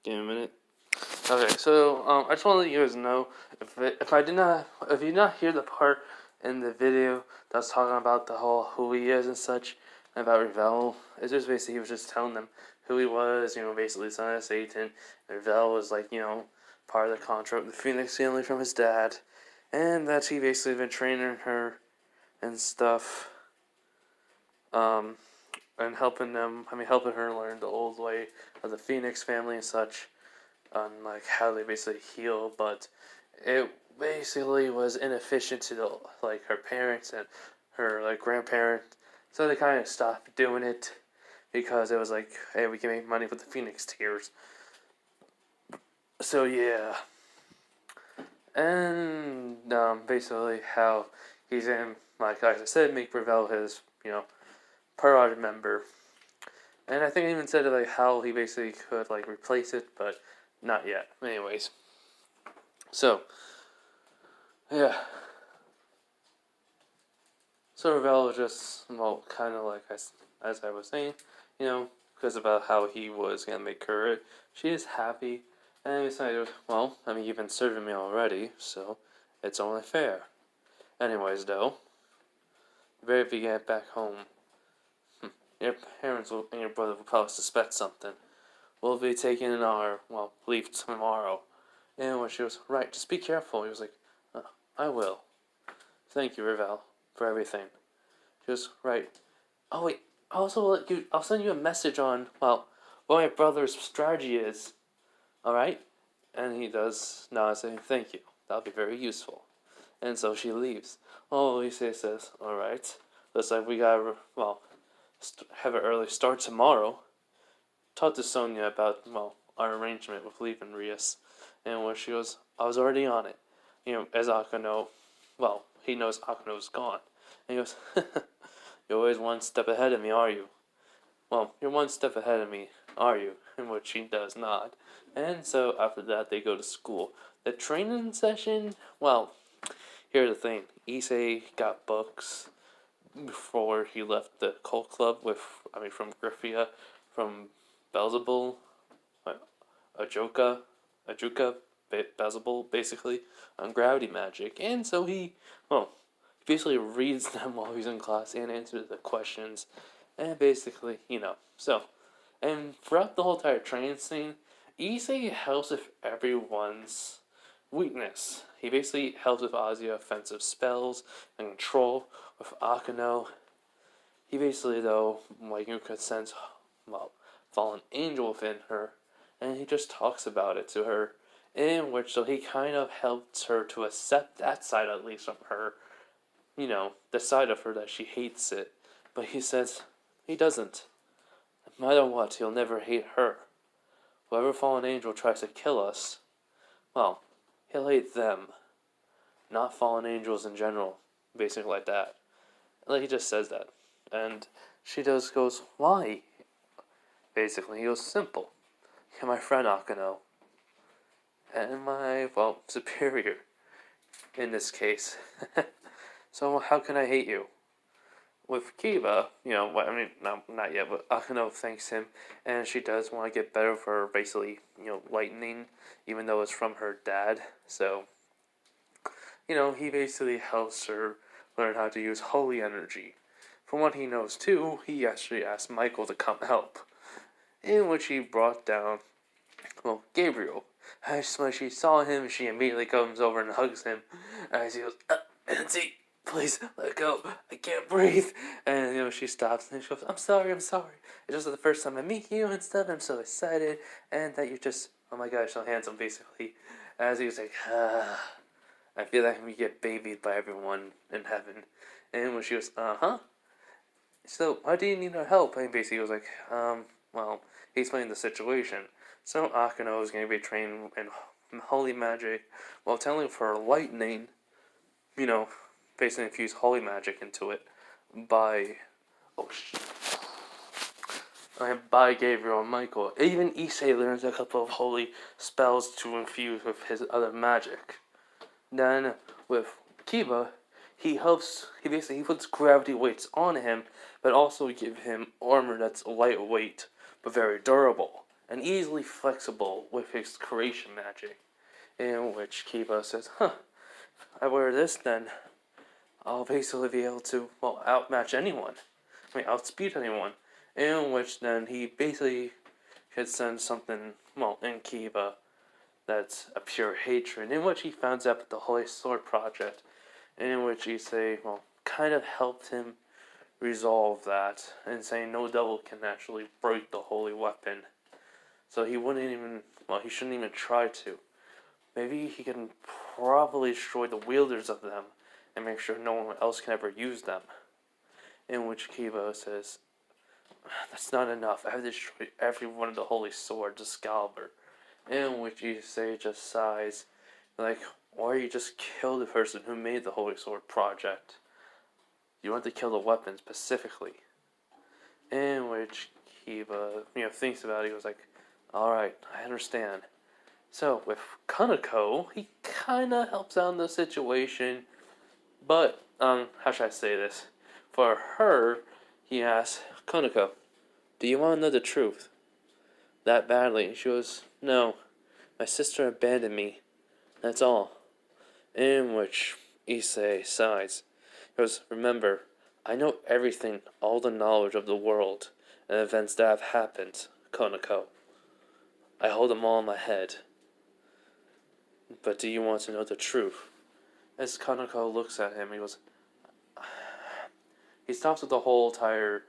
Give me a minute. Okay, so I just want to let you guys know if you did not hear the part in the video that's talking about the whole who he is and such, and about Ravel, it's just basically he was just telling them who he was, basically son of Satan. And Ravel was like, part of the contract with the Phoenix family from his dad, and that he basically been training her and stuff, and helping her learn the old way of the Phoenix family and such, on like how they basically heal, but it basically was inefficient to her parents and her grandparents, so they kind of stopped doing it because it was like, hey, we can make money with the Phoenix tears. So yeah, and basically how he's in, like I said, make Ravel his party member, and I think he even said like how he basically could replace it, but not yet. Anyways, so yeah. So Ravel was just, kind of like as I was saying, because about how he was going to make her. She is happy, and he decided, you've been serving me already, so it's only fair. Anyways, though, if you get back home, your parents and your brother will probably suspect something. We'll be taking our, leave tomorrow. And when she was, right, just be careful. He was like, I will. Thank you, Ravel, for everything. She was, right. Oh, wait, I'll send you a message on, what my brother's strategy is. Alright? And he does nod, saying, thank you. That'll be very useful. And so she leaves. Oh, Issei says, alright. Looks like we gotta, have an early start tomorrow. Talk to Sonia about, our arrangement with leaving Rias. And when she goes, I was already on it. As Akano, he knows Akano's gone. And he goes, you're always one step ahead of me, are you? Well, you're one step ahead of me, are you? In which he does not. And so after that, they go to school. The training session, here's the thing. Issei got books before he left the cult club from Griffia, from Beelzebul, Ajuka, Beelzebul, basically, on gravity magic. And so he basically reads them while he's in class and answers the questions. And basically, so. And throughout the whole entire training scene, Issei helps with everyone's weakness. He basically helps with Ozzy's offensive spells and control with Akano. He basically, though, you could sense, fallen angel within her, and he just talks about it to her, in which, so he kind of helps her to accept that side, at least, of her, the side of her that she hates it. But he says he doesn't. No matter what, he'll never hate her. Whoever fallen angel tries to kill us, he'll hate them. Not fallen angels in general. Basically like that. He just says that. And she goes, why? Basically, he goes, simple. You're my friend, Akano. And my, superior. In this case. So how can I hate you? With Kiba, not yet, but Akano thanks him, and she does want to get better for basically, lightning, even though it's from her dad. So, he basically helps her learn how to use holy energy. From what he knows too, he actually asked Michael to come help, in which he brought down, Gabriel. As when she saw him, she immediately comes over and hugs him, as he goes, Nancy, please let go, I can't breathe. And she stops and she goes, I'm sorry. It's just the first time I meet you and stuff. I'm so excited, and that you're just, oh my gosh, so handsome, basically. As he was like, I feel like we get babied by everyone in heaven. And when she goes, so why do you need our help? And basically he was like, he explained the situation. So Akano is going to be trained in holy magic, while telling for lightning, basically infuse holy magic into it by Gabriel and Michael. Even Issei learns a couple of holy spells to infuse with his other magic. Then with Kiba, he puts gravity weights on him, but also give him armor that's lightweight but very durable. and easily flexible with his creation magic. In which Kiba says, huh, if I wear this then I'll basically be able to, well, outmatch anyone. Outspeed anyone. In which then he basically could send something, well, in Kiba that's a pure hatred, in which he finds out the Holy Sword Project, in which issei, well, kind of helped him resolve that, and saying no devil can actually break the holy weapon. So he wouldn't even, well, he shouldn't even try to. Maybe he can probably destroy the wielders of them and make sure no one else can ever use them. In which Kiba says, that's not enough. I have to destroy every one of the holy swords, Excalibur. In which issei just sighs, like, why you just kill the person who made the Holy Sword Project? You want to kill the weapon specifically. In which Kiba, thinks about it. He goes like, alright, I understand. So, with Kaneko, he kinda helps out in the situation. But, how should I say this? For her, he asks, Kaneko, do you want to know the truth? That badly. She goes, no, my sister abandoned me. That's all. In which issei sighs. He goes, remember, I know everything, all the knowledge of the world, and events that have happened, Konako. I hold them all in my head. But do you want to know the truth? As Konako looks at him, he goes, he stops with the whole entire,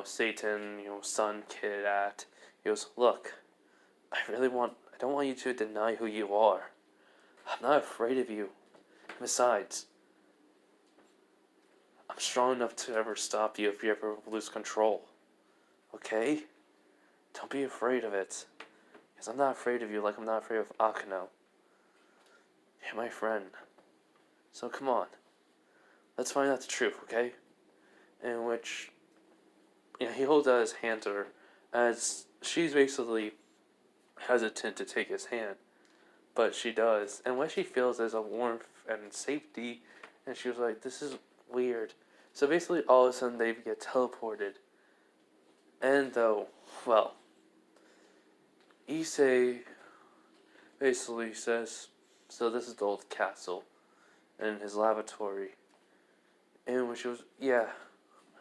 Satan, son kid act. He goes, look, I don't want you to deny who you are. I'm not afraid of you. Besides, I'm strong enough to ever stop you if you ever lose control. Okay? Don't be afraid of it. Because I'm not afraid of you like I'm not afraid of Akano. You're my friend. So come on. Let's find out the truth, okay? In which, he holds out his hand to her as she's basically hesitant to take his hand. But she does. And what she feels is a warmth and safety. And she was like, this is weird. So basically, all of a sudden, they get teleported. And though, well, issei basically says, so this is the old castle and his lavatory. And when she was, yeah,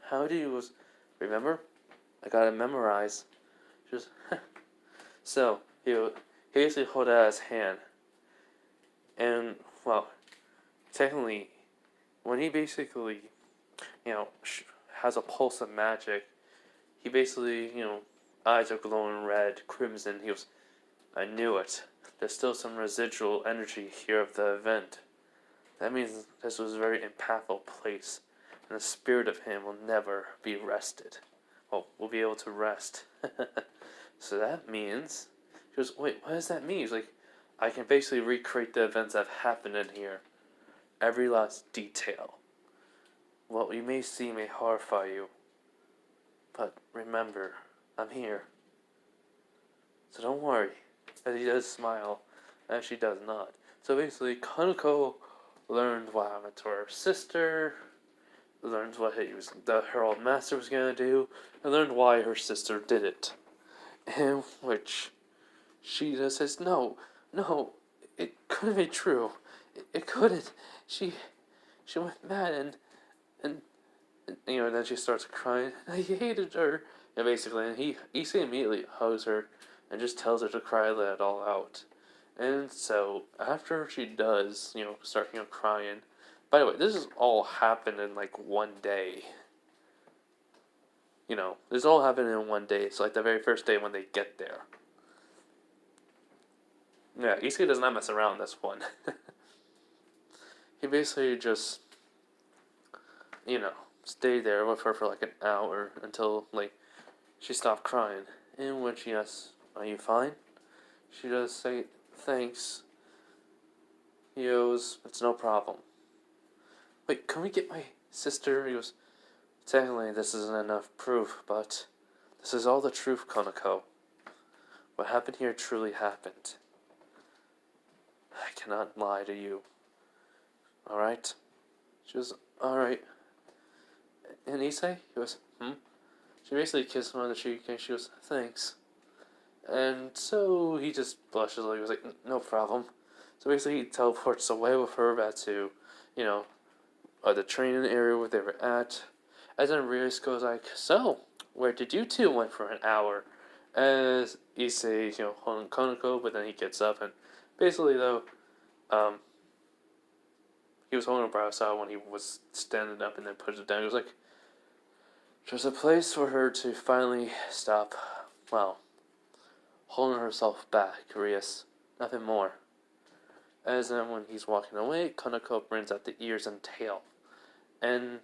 how do you, remember? I gotta memorize. She was, so, he basically hold out his hand. And, well, technically, when he basically, has a pulse of magic, he basically, eyes are glowing red, crimson. He goes, I knew it. There's still some residual energy here of the event. That means this was a very impactful place, and the spirit of him will never be rested. Well, we'll be able to rest. So that means, she goes, wait, what does that mean? He's like, I can basically recreate the events that have happened in here. Every last detail. What you may see may horrify you. But remember, I'm here. So don't worry. As he does smile, as she does not. So basically, Kaneko learned what happened to her sister, learned what her old master was going to do, and learned why her sister did it. In which she just says, no, it couldn't be true. It couldn't. She went mad and then she starts crying. I hated her. And basically, and he immediately hugs her and just tells her to cry, let it all out. And so, after she does, start, crying. By the way, this has all happened in, one day. This all happened in one day. It's the very first day when they get there. Yeah, issei does not mess around this one. He basically just, stayed there with her for an hour until, she stopped crying. In which he asks, are you fine? She does say, thanks. He goes, it's no problem. Wait, can we get my sister? He goes, technically this isn't enough proof, but this is all the truth, Konako. What happened here truly happened. I cannot lie to you. Alright? She goes, alright. And issei? He goes, She basically kissed him on the cheek and she goes, thanks. And so he just blushes, like, he was like, no problem. So basically he teleports away with her back to, you know, the training area where they were at. And then Rios goes like, so, where did you two went for an hour? As Issei, holding Konako, but then he gets up and basically though, um, he was holding a brow saw when he was standing up and then put it down. He was like, there's a place for her to finally stop, well, holding herself back, Rios. Nothing more. As then when he's walking away, Konako brings out the ears and tail. And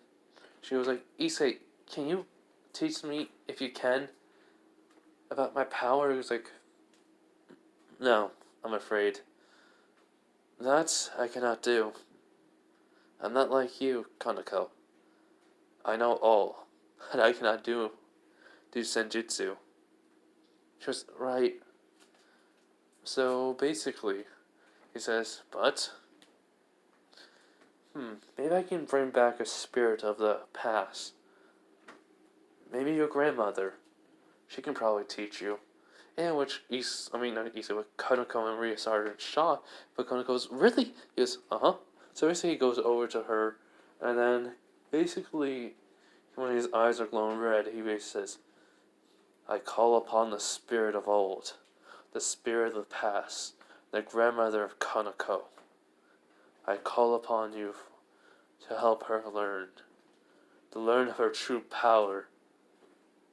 she was like, Issei, can you teach me, if you can, about my power? He was like, no, I'm afraid. That I cannot do. I'm not like you, Konako. I know all, but I cannot do senjutsu. She was right. So basically, he says, but maybe I can bring back a spirit of the past. Maybe your grandmother. She can probably teach you. And which not Issa, with Konako and Rios are in shock, but Konako goes, really? He goes, uh-huh. So basically he goes over to her, and then basically, when his eyes are glowing red, he basically says, I call upon the spirit of old, the spirit of the past, the grandmother of Konako. I call upon you to help her to learn of her true power,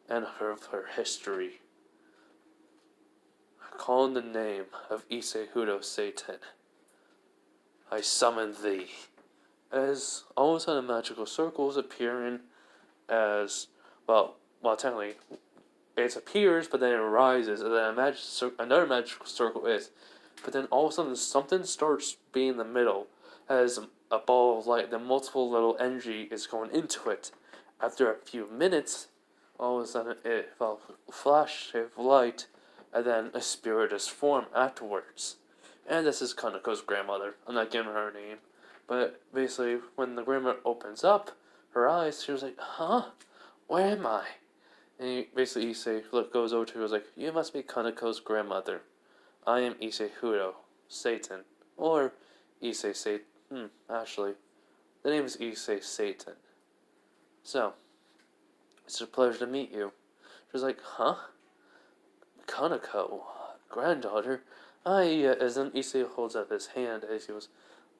and of her history. I call in the name of Issei Hudo Satan. I summon thee. As all of a sudden magical circles appearing as, technically, it appears, but then it rises, and then another magical circle is. But then all of a sudden something starts being in the middle, as a ball of light, then multiple little energy is going into it. After a few minutes, all of a sudden it flash of light, and then a spirit is formed afterwards. And this is Kaneko's grandmother. I'm not giving her a name. But basically, when the grandmother opens up her eyes, she was like, huh? Where am I? And basically Issei goes over to her and was like, you must be Kaneko's grandmother. I am Issei Hudo, Satan. Or Issei Satan. Actually, the name is Issei Satan. So, it's a pleasure to meet you. She was like, huh? Kaneko, granddaughter? As then Issei holds up his hand as he goes,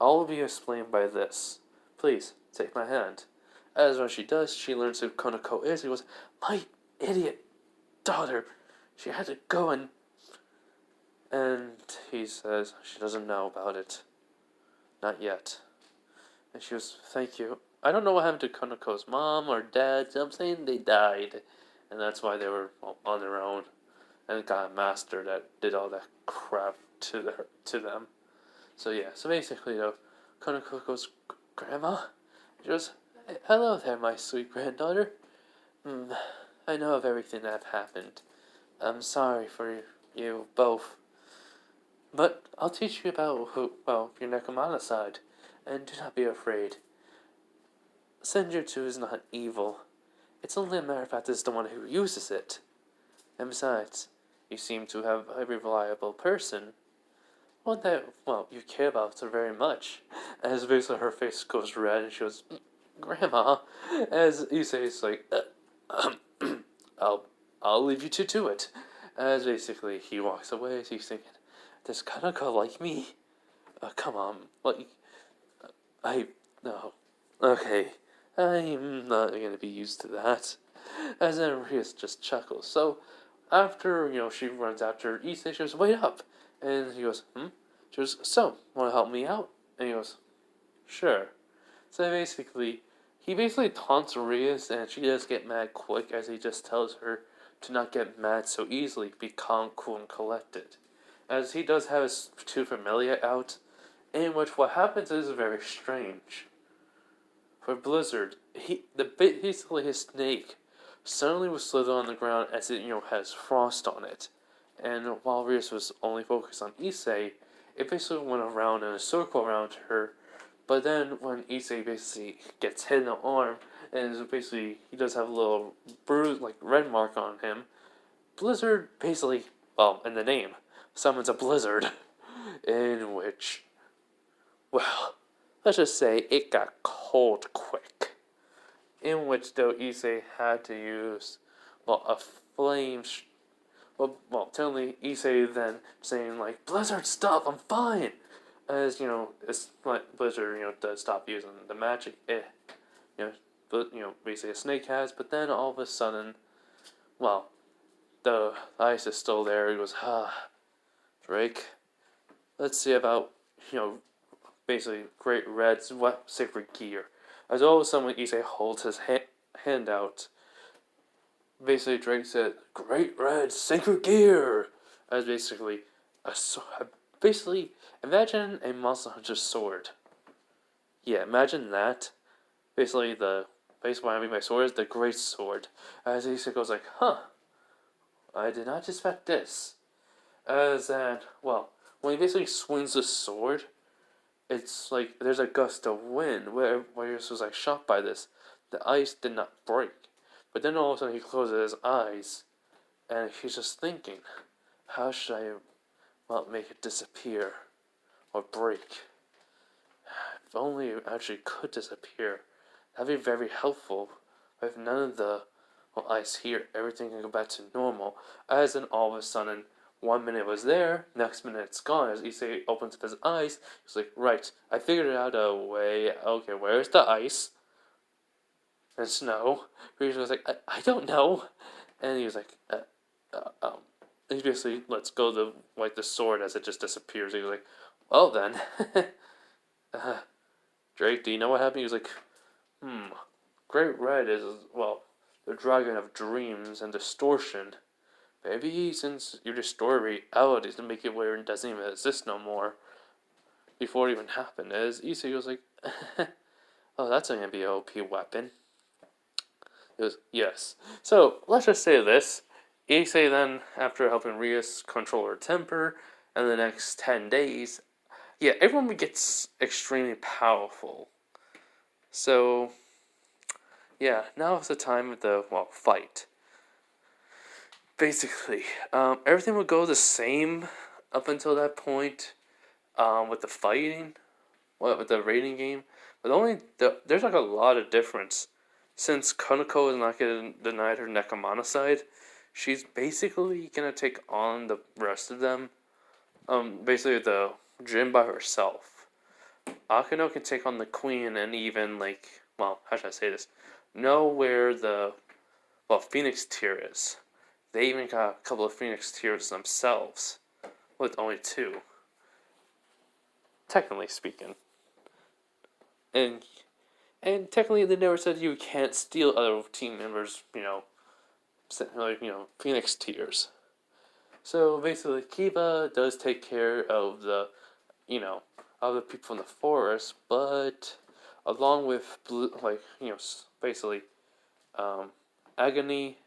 all will be explained by this. Please, take my hand. As when she does, she learns who Kaneko is. He goes, my idiot daughter. She had to go and he says she doesn't know about it. Not yet. And she goes, thank you. I don't know what happened to Kaneko's mom or dad. So I'm saying they died. And that's why they were on their own. And got a master that did all that crap to them. So yeah, so basically though, Kaneko goes, Grandma? She goes, hello there, my sweet granddaughter. I know of everything that happened. I'm sorry for you both. But I'll teach you about your Nekomata side. And do not be afraid. Senjutsu is not evil. It's only a matter of fact it's the one who uses it. And besides, you seem to have a reliable person. One that, you care about so very much. As basically her face goes red and she goes, Grandma. As you say, it's like, I'll leave you to do it. As basically he walks away, as he's thinking, does Kanako like me? Come on, no. Okay, I'm not gonna be used to that. As then Rios just chuckles. So, after, she runs after Issei, she goes, wait up! And he goes, She goes, so, wanna help me out? And he goes, sure. So he basically taunts Rios, and she does get mad quick, as he just tells her to not get mad so easily, be calm, cool, and collected. As he does have his two familia out, in which what happens is very strange. For Blizzard, basically his snake suddenly was slithered on the ground as it, has frost on it. And while Rios was only focused on Issei, it basically went around in a circle around her. But then when Issei basically gets hit in the arm, and basically he does have a little bruise, like red mark on him, Blizzard basically in the name, summons a blizzard, in which, well, let's just say it got cold quick. In which, though, Issei had to use, a flame. Technically, Issei then saying, like, Blizzard, stop, I'm fine! As, it's like Blizzard, does stop using the magic, basically a snake has, but then all of a sudden, the ice is still there. He goes, Drake, let's see about, basically Great Red's sacred gear. As all of a sudden, when Issei holds his hand out, basically Drake said, Great Red sacred gear! As basically, basically, imagine a Monster Hunter sword. Yeah, imagine that. Basically, what I mean by sword is the Great Sword. As Issei goes like, I did not expect this. As that, when he basically swings the sword, it's like there's a gust of wind where he was like shocked by this. The ice did not break. But then all of a sudden he closes his eyes and he's just thinking, how should I make it disappear or break? If only it actually could disappear. That'd be very helpful. If none of the ice here, everything can go back to normal. As in all of a sudden, 1 minute it was there, next minute it's gone. As Issei opens up his eyes, he's like, right, I figured out a way. Okay, where's the ice? And snow. He was like, I don't know. And he was like, he basically lets go of the sword as it just disappears. He was like, well then. Drake, do you know what happened? He was like, Great Red is, the dragon of dreams and distortion. Maybe since you distort realities to make it where it doesn't even exist no more, before it even happened, as Issei was like, oh, that's going to be an OP weapon. It was, yes. So, let's just say this. Issei then, after helping Rias control her temper, in the next 10 days, everyone gets extremely powerful. So, now is the time of the, fight. Basically, everything would go the same up until that point, with the fighting, with the raiding game, but there's like a lot of difference. Since Konako is not getting denied her Nekomata side, she's basically gonna take on the rest of them. Basically the gym by herself. Akeno can take on the queen and even how should I say this? Know where the Phoenix tier is. They even got a couple of Phoenix tiers themselves, with only 2. Technically speaking. And technically they never said you can't steal other team members, Phoenix tiers. So basically Kiba does take care of the people in the forest, but along with basically agony,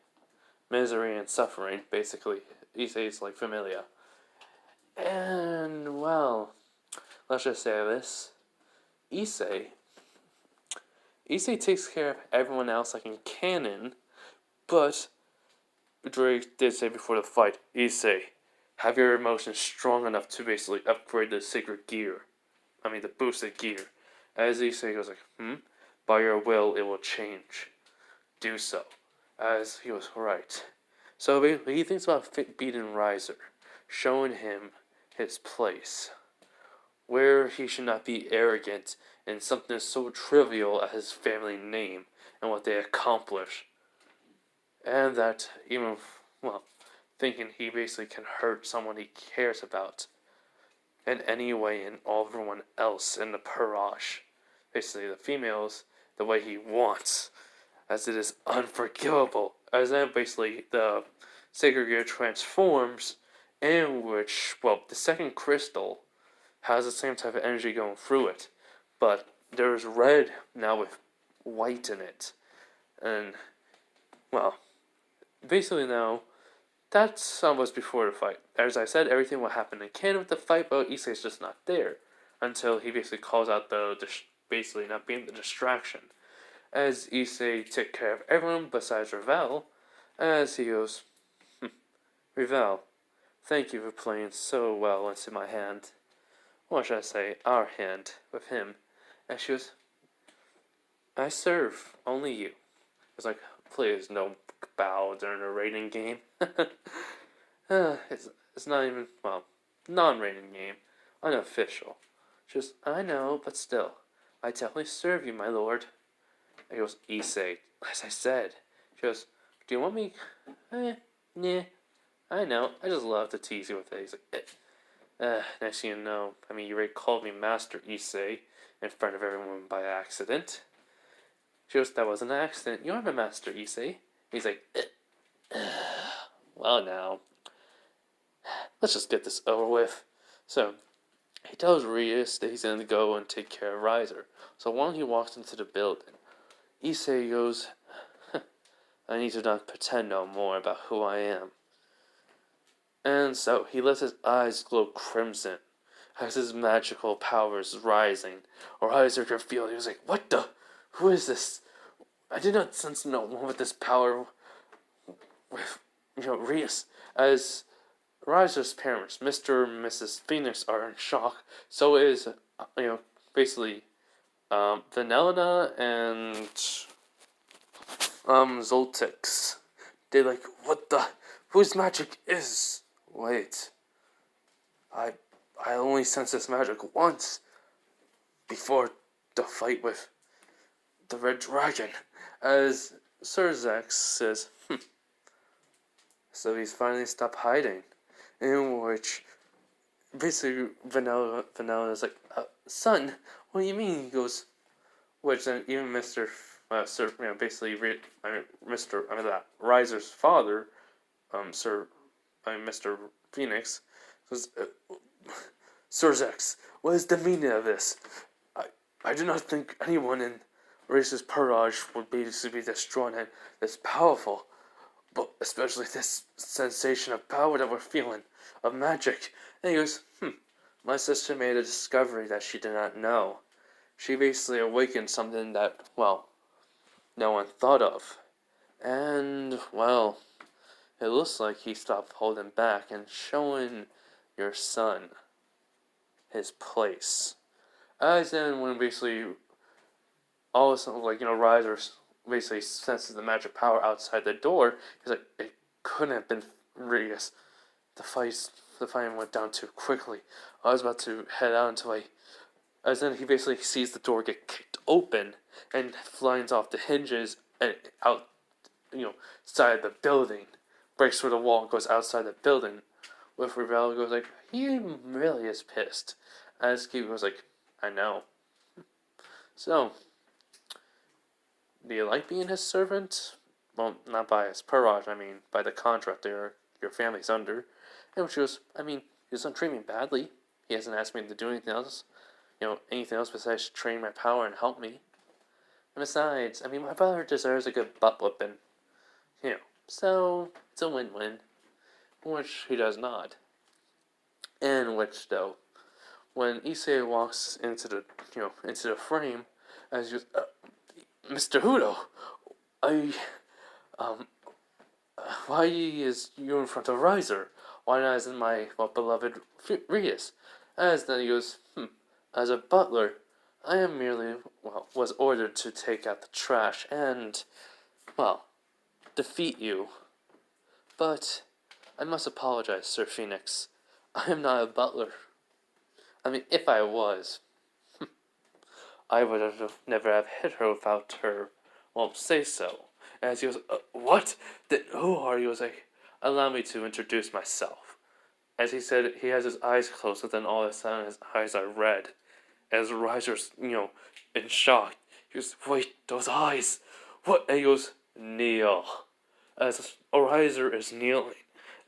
misery, and suffering, basically Issei's familia. And let's just say this. Issei takes care of everyone else in canon, but Drake did say before the fight, Issei, have your emotions strong enough to basically upgrade the sacred gear. The boosted gear. As Issei goes by your will it will change. Do so. As he was right. So he thinks about beating Riser, showing him his place, where he should not be arrogant in something so trivial as his family name and what they accomplish. And that even, thinking he basically can hurt someone he cares about in any way and everyone else in the Parash, basically the females, the way he wants, as it is unforgivable. As then basically the Sacred Gear transforms, in which, the second crystal has the same type of energy going through it, but there's red now with white in it. And, basically now, that's almost before the fight. As I said, everything will happen in canon with the fight, but Issei's just not there until he basically calls out basically not being the distraction. As Issei took care of everyone besides Ravel, as he goes, Ravel, Thank you for playing so well into my hand. What should I say? Our hand with him. And she goes, I serve only you. It's like, please, no bow during a rating game. It's not even, well, non-rating game. Unofficial. She goes, I know, but still. I definitely serve you, my lord. And he goes, issei, as I said. She goes, do you want me? Nah. I know. I just love to tease you with it. He's like, next thing you know, you already called me Master issei in front of everyone by accident. She goes, that was an accident. You aren't a Master issei. He's like, well now, let's just get this over with. So, he tells Rias that he's going to go and take care of Riser. So while he walks into the building, issei goes, I need to not pretend no more about who I am. And so he lets his eyes glow crimson as his magical powers rising. Or Riser can feel, he was like, what the? Who is this? I did not sense no one with this power with, Rias. As Riser's parents, Mr. and Mrs. Phoenix, are in shock. So is, basically, Vanilla and, Zoltix. They're like, what the? Whose magic is? Wait. I only sensed this magic once. Before the fight with the Red Dragon. As Sir Zax says, so he's finally stopped hiding. In which, basically, Vanilla is like, son, what do you mean? He goes, which then even Mr. Sir, Riser's father, Mr. Phoenix, goes, Sir Zax, what is the meaning of this? I do not think anyone in Race's Purage would basically be this strong and this powerful. But especially this sensation of power that we're feeling, of magic. And he goes, my sister made a discovery that she did not know. She basically awakened something that, well, no one thought of. And, well, it looks like he stopped holding back and showing your son his place. As in, when basically, all of a sudden, Riser basically senses the magic power outside the door. He's like, it couldn't have been Rias. The fight went down too quickly. I was about to head out until as then he basically sees the door get kicked open and flies off the hinges and out, side of the building, breaks through the wall, goes outside the building. With Ravel goes like, he really is pissed. As Kiwi goes like, I know. So, do you like being his servant? Well, not by his Purage, by the contract your family's under. And she goes, he doesn't treat me badly. He hasn't asked me to do anything else. Anything else besides train my power and help me. And besides, my brother deserves a good butt whipping. So it's a win-win. Which he does not. In which, though, when issei walks into the frame, as you Mr. Hudo, why is you in front of Riser? Why not isn't my beloved Rias? As then he goes, as a butler, I am merely, was ordered to take out the trash and, defeat you. But I must apologize, Sir Phoenix. I am not a butler. If I was, I would have never have hit her without her, say so. As he goes, what? Who are you? He was like, allow me to introduce myself. As he said, he has his eyes closed, but then all of a sudden his eyes are red. As Riser's, in shock. He goes, wait, those eyes. What? And he goes, kneel. As Riser is kneeling.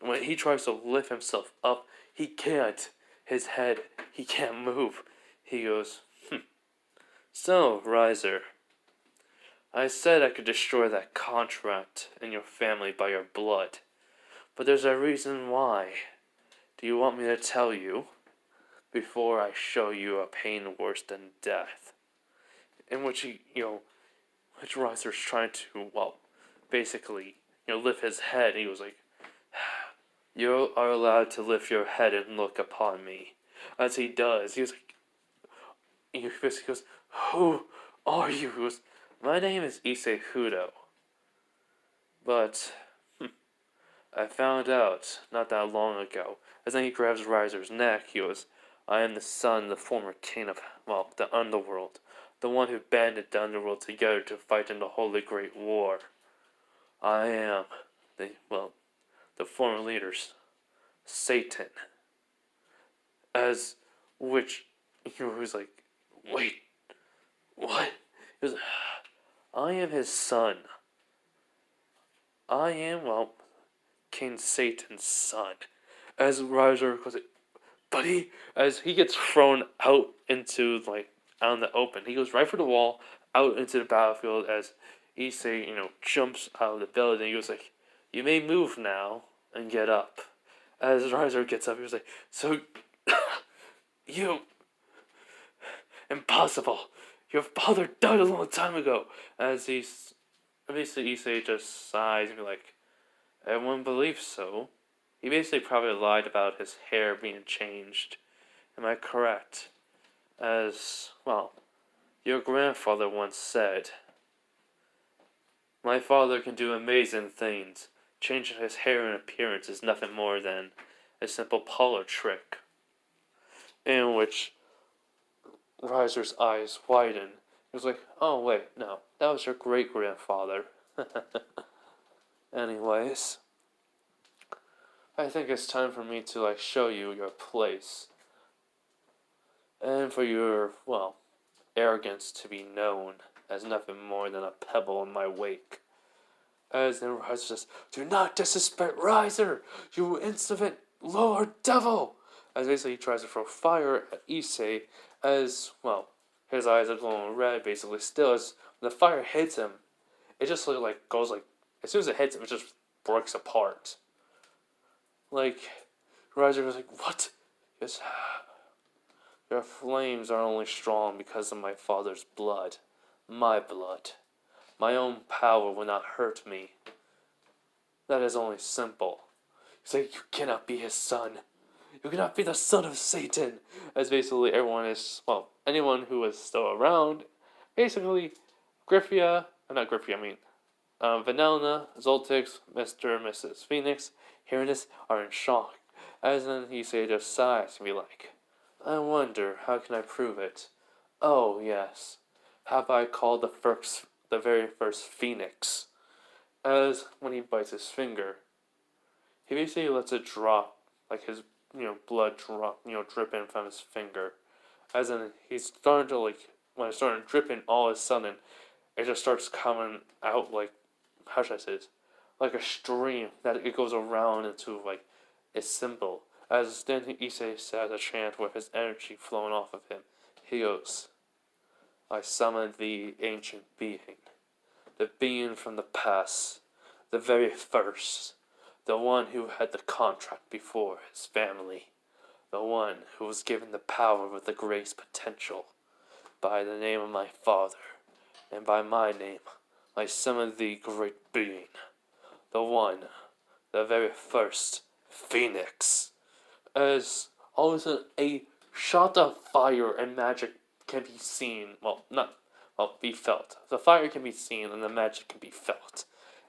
And when he tries to lift himself up, he can't. His head, he can't move. He goes, So, Riser, I said I could destroy that contract and your family by your blood. But there's a reason why. Do you want me to tell you? Before I show you a pain worse than death. In which which Riser's trying to, basically, lift his head. He was like, You are allowed to lift your head and look upon me. As he does, he basically goes, who are you? He goes, my name is Issei Hudo. But I found out not that long ago. As then he grabs Riser's neck, he goes, I am the son of the former king of, well, the underworld. The one who banded the underworld together to fight in the Holy Great War. I am the former leaders, Satan. As which he was like, wait, what? He was, I am his son. I am, King Satan's son. As Riser goes, but as he gets thrown out into, out in the open, he goes right for the wall, out into the battlefield as Issei, jumps out of the building. He goes like, you may move now and get up. As Riser gets up, he was like, so, you, impossible. Your father died a long time ago. As basically Issei just sighs and be like, everyone believes so. He basically probably lied about his hair being changed. Am I correct? As, your grandfather once said, my father can do amazing things. Changing his hair and appearance is nothing more than a simple parlor trick. In which Riser's eyes widen. He was like, oh wait, no, that was your great-grandfather. Anyways, I think it's time for me to, show you your place. And for your, arrogance to be known as nothing more than a pebble in my wake. As then Riser says, do not disrespect Riser, you insolent Lord Devil! As basically he tries to throw fire at Issei, as, his eyes are glowing red, basically still, as when the fire hits him, it just goes as soon as it hits him, it just breaks apart. Riser was like, what? Yes, your flames are only strong because of my father's blood. My blood. My own power will not hurt me. That is only simple. He's like, you cannot be his son. You cannot be the son of Satan. As basically everyone is, anyone who is still around, basically, Vanelna, Zoltix, Mr. and Mrs. Phoenix, hearing this, are in shock. As then he just sighs and be like, I wonder, how can I prove it? Oh, yes. Have I called the very first Phoenix? As when he bites his finger, he basically lets it drop, his, blood drop, dripping from his finger. As in, he's starting to, when it started dripping, all of a sudden, it just starts coming out how should I say this? Like a stream that it goes around into, a symbol. As then Issei says a chant with his energy flowing off of him. He goes, I summon the ancient being, the being from the past, the very first, the one who had the contract before his family, the one who was given the power with the greatest potential. By the name of my father, and by my name, I summon the great being, the one, the very first Phoenix. As all of a sudden a shot of fire and magic can be seen, be felt. The fire can be seen and the magic can be felt.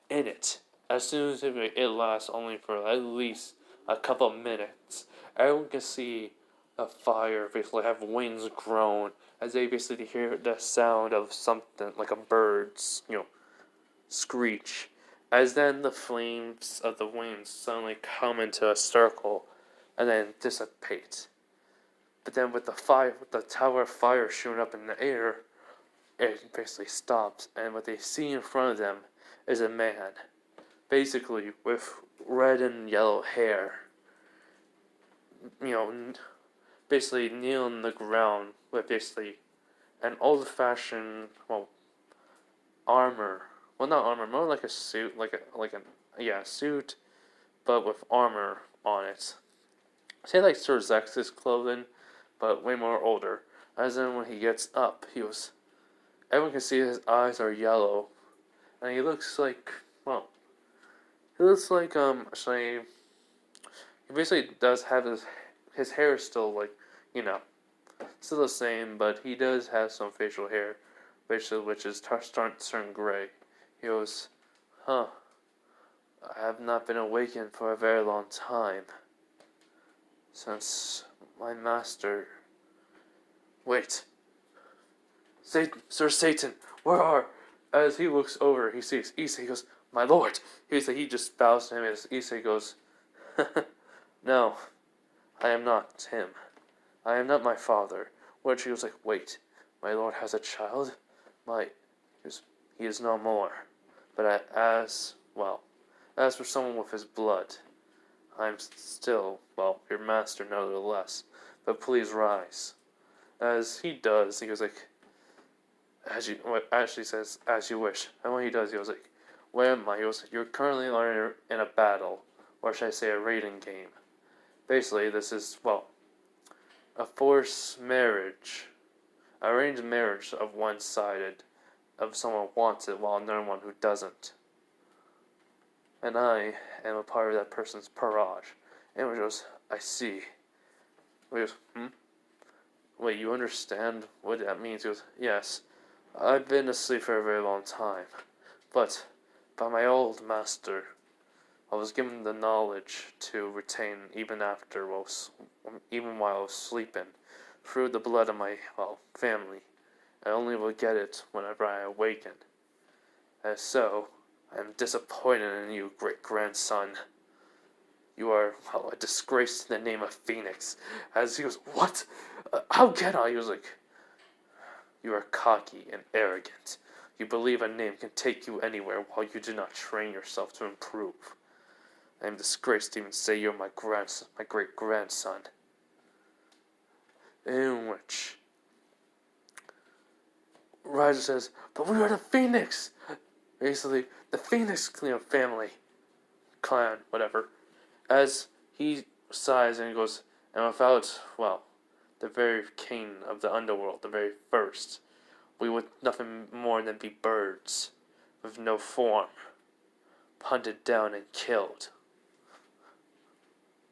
In it, as soon as it lasts only for at least a couple of minutes, everyone can see the fire basically have wings grown as they basically hear the sound of something like a bird's, screech. As then the flames of the wings suddenly come into a circle and then dissipate. But then with the tower of fire shooting up in the air, it basically stops, and what they see in front of them is a man, basically with red and yellow hair, basically kneeling on the ground with basically an old-fashioned, armor. Well, not armor, more like a suit, suit, but with armor on it. Say like Sir Zex's clothing, but way more older. As in when he gets up, everyone can see his eyes are yellow, and he looks like, he basically does have his hair is still like, you know, still the same, but he does have some facial hair, which is starting to turn gray. He goes, huh, I have not been awakened for a very long time. Since my master... Wait. Sir Satan, where are... As he looks over, he sees Issei. He goes, my lord. He just bows to him as Issei goes, no, I am not him. I am not my father. Which he was like, wait, my lord has a child? He is no more. But as for someone with his blood, I'm still, your master nevertheless. But please rise. As he does, he goes like, Ashley says, as you wish. And when he does, he goes like, where am I? He goes, you're currently in a battle, or should I say a raiding game. Basically, this is, a forced marriage, arranged marriage of one-sided, of someone who wants it while another one who doesn't. And I am a part of that person's parage. And he goes, I see. He goes, Wait, you understand what that means? He goes, yes. I've been asleep for a very long time. But by my old master, I was given the knowledge to retain even while I was sleeping, through the blood of my, family. I only will get it whenever I awaken. And so, I am disappointed in you, great-grandson. You are, a disgrace to the name of Phoenix. As he goes, what? How can I? He was like, you are cocky and arrogant. You believe a name can take you anywhere while you do not train yourself to improve. I am disgraced to even say you're my great-grandson. In which Riser says, but we are the Phoenix! Basically, the Phoenix family, clan, whatever. As he sighs and goes, and without, the very king of the underworld, the very first, we would nothing more than be birds, with no form, hunted down and killed.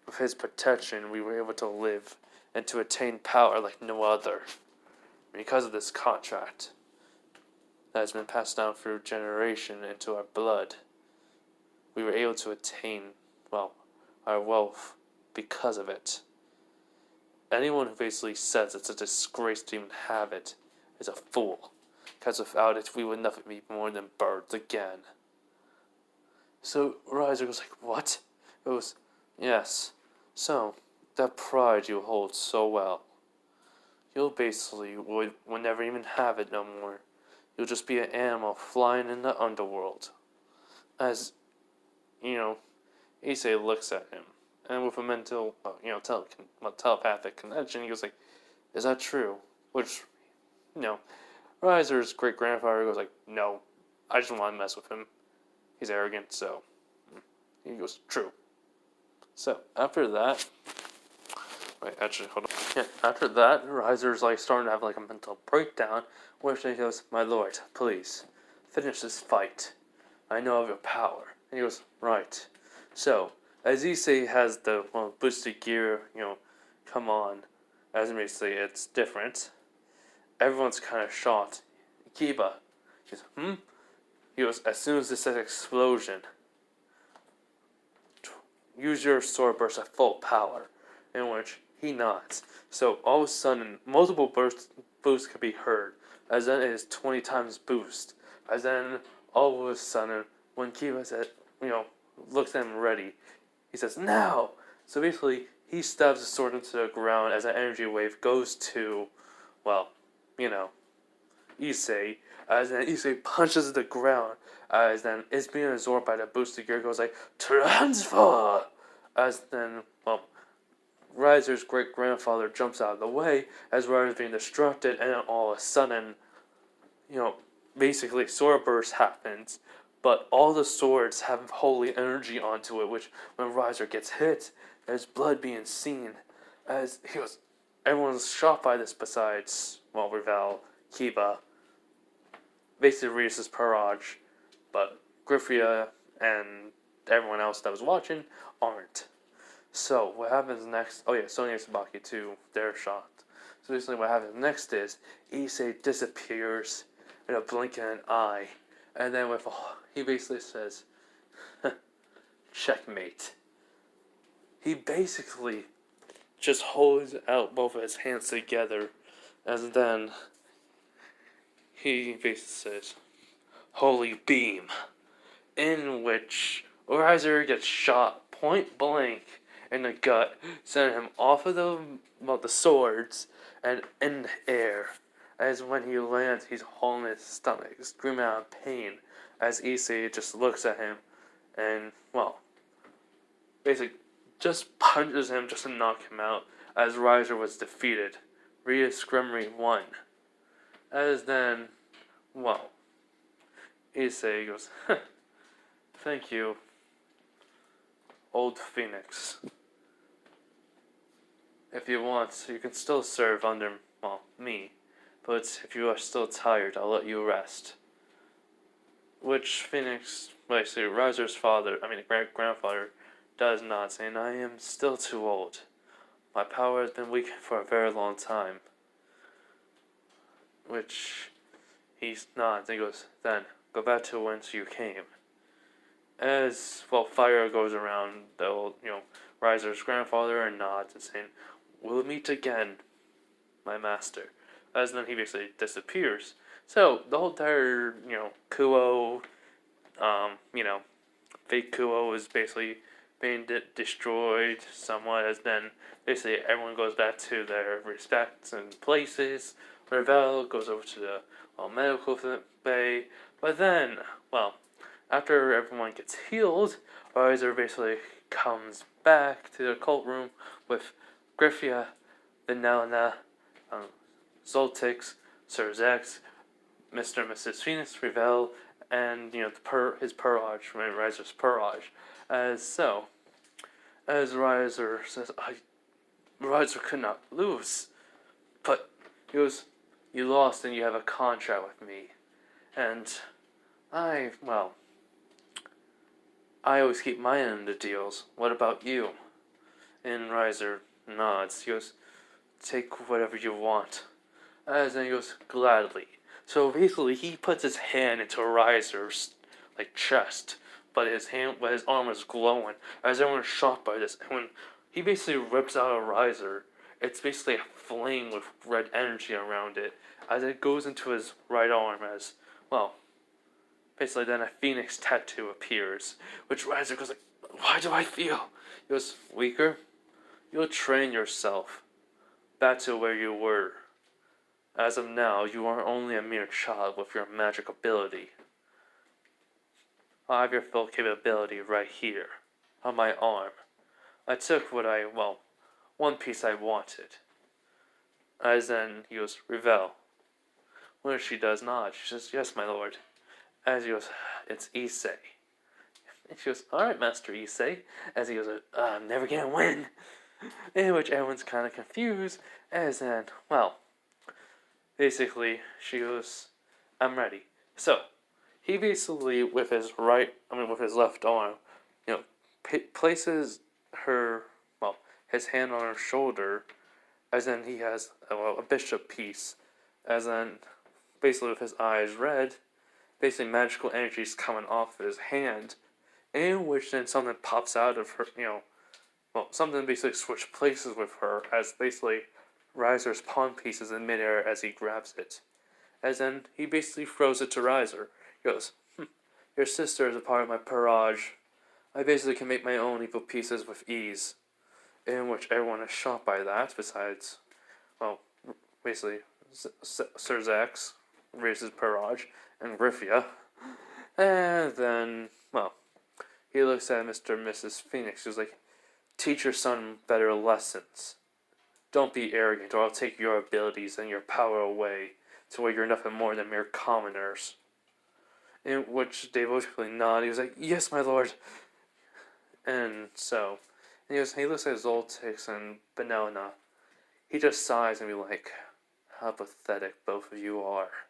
With his protection, we were able to live and to attain power like no other. Because of this contract that has been passed down through generation into our blood, we were able to attain, our wealth because of it. Anyone who basically says it's a disgrace to even have it is a fool, because without it, we would nothing be more than birds again. So Riser goes like, what? It goes, yes. So, that pride you hold so well, you'll basically would never even have it no more. You'll just be an animal flying in the underworld. As, Issei looks at him, and with a mental, telepathic connection, he goes like, is that true? Which, Riser's great-grandfather goes like, no, I just want to mess with him. He's arrogant, so he goes, true. So, after that, hold on. Yeah, after that, Riser's starting to have a mental breakdown, where he goes, my lord, please, finish this fight. I know of your power. And he goes, right. So, as Issei has the boosted gear, come on, as basically it's different, everyone's kind of shocked. Kiba, he goes, He goes, as soon as this says explosion, use your sword burst at full power, in which he nods. So all of a sudden, multiple boosts can be heard, as then it is 20 times boost. As then all of a sudden, when Kiba said, looks at him ready, he says, now! So basically, he stabs the sword into the ground as an energy wave goes to, Issei, as then Issei punches the ground, as then it's being absorbed by the boosted gear, goes like, transfer! As then, Riser's great-grandfather jumps out of the way, as Riser's being distracted, and then all of a sudden, basically sword burst happens, but all the swords have holy energy onto it, which when Riser gets hit, there's blood being seen, as everyone's shocked by this besides, Ravel, Kiba, basically Reese's Parage, but Griffia and everyone else that was watching aren't. So what happens next? Oh yeah, Sonya and Tsubaki too. They're shocked. So basically, what happens next is Issei disappears in a blink of an eye, and then he basically says, "Checkmate." He basically just holds out both of his hands together, and then he basically says, "Holy beam," in which Riser gets shot point blank in the gut, sending him off of the swords and in the air. As when he lands, he's holding his stomach, screaming out of pain, as Issei just looks at him and, basically just punches him just to knock him out, as Riser was defeated. Rhea Scrimmery won. As then, Issei goes, "Thank you, old Phoenix. If you want, you can still serve under, me. But if you are still tired, I'll let you rest." Which Phoenix, Riser's grandfather, does not, saying, "I am still too old. My power has been weakened for a very long time." Which he's not. He goes, "Then, go back to whence you came." As, fire goes around the old, Riser's grandfather and nods and saying, "We'll meet again, my master." As then he basically disappears. So, the whole entire, Kuo, fake Kuo is basically being destroyed somewhat, as then basically everyone goes back to their respects and places. Ravel goes over to the medical bay, but then, after everyone gets healed, Riser basically comes back to the cult room with Griffia, Vanellina, Zoltix, Sir Zex, Mr. and Mrs. Phoenix, Ravel, and his Purage, Riser's Purage. As Riser says, Riser could not lose, but he goes, "You lost and you have a contract with me, and I always keep my end of the deals. What about you?" And Riser nods. He goes, "Take whatever you want." As then he goes, "Gladly." So basically, he puts his hand into Riser's chest, but his arm is glowing. As everyone's shocked by this, and when he basically rips out a Riser, it's basically a flame with red energy around it, as it goes into his right arm. As basically then a phoenix tattoo appears, which Riser goes like, "Why do I feel?" He goes, "Weaker? You'll train yourself back to where you were. As of now, you are only a mere child with your magic ability. I have your full capability right here, on my arm. I took one piece I wanted." As then he goes, "Revel." When she does not, she says, "Yes, my lord." As he goes, "It's Issei." And she goes, "Alright, Master Issei." As he goes, "I'm never gonna win." In which everyone's kind of confused. As then, basically, she goes, "I'm ready." So, he basically, with his left arm, places his hand on her shoulder, as then he has a bishop piece, as then, basically with his eyes red, basically magical energies coming off of his hand, in which then something pops out of her, something basically switched places with her, as basically Riser's pawn pieces in midair as he grabs it. As then he basically throws it to Riser. He goes, "Your sister is a part of my Purage. I basically can make my own evil pieces with ease." In which everyone is shocked by that, besides, basically, Sir Zax raises Purage and Griffia. And then, he looks at Mr. and Mrs. Phoenix, who's like, "Teach your son better lessons. Don't be arrogant, or I'll take your abilities and your power away, to where you're nothing more than mere commoners." In which they both nod. He was like, "Yes, my lord." And so, he looks at Zoltix and Benelna. He just sighs and be like, "How pathetic both of you are."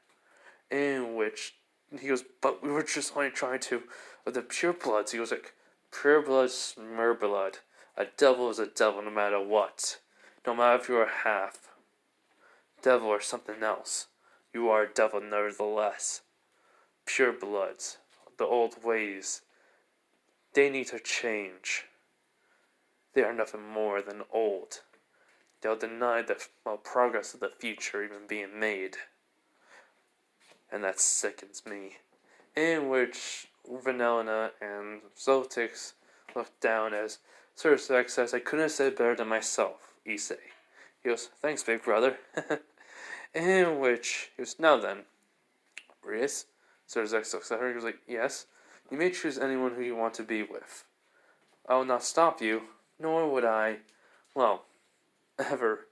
In which he goes, "But we were just only trying to, the purebloods." He goes like, "Purebloods, Murblood. A devil is a devil no matter what. No matter if you are half devil or something else. You are a devil nevertheless. Pure bloods. The old ways. They need to change. They are nothing more than old. They'll deny the progress of the future even being made. And that sickens me. In which Vanilla and Zoltix look down as Cerzac says, I couldn't have said it better than myself, issei. He goes, thanks, big brother. In which he goes, now then, Rias? Cerzac looks at her and goes like, yes, you may choose anyone who you want to be with. I will not stop you, nor would I, well, ever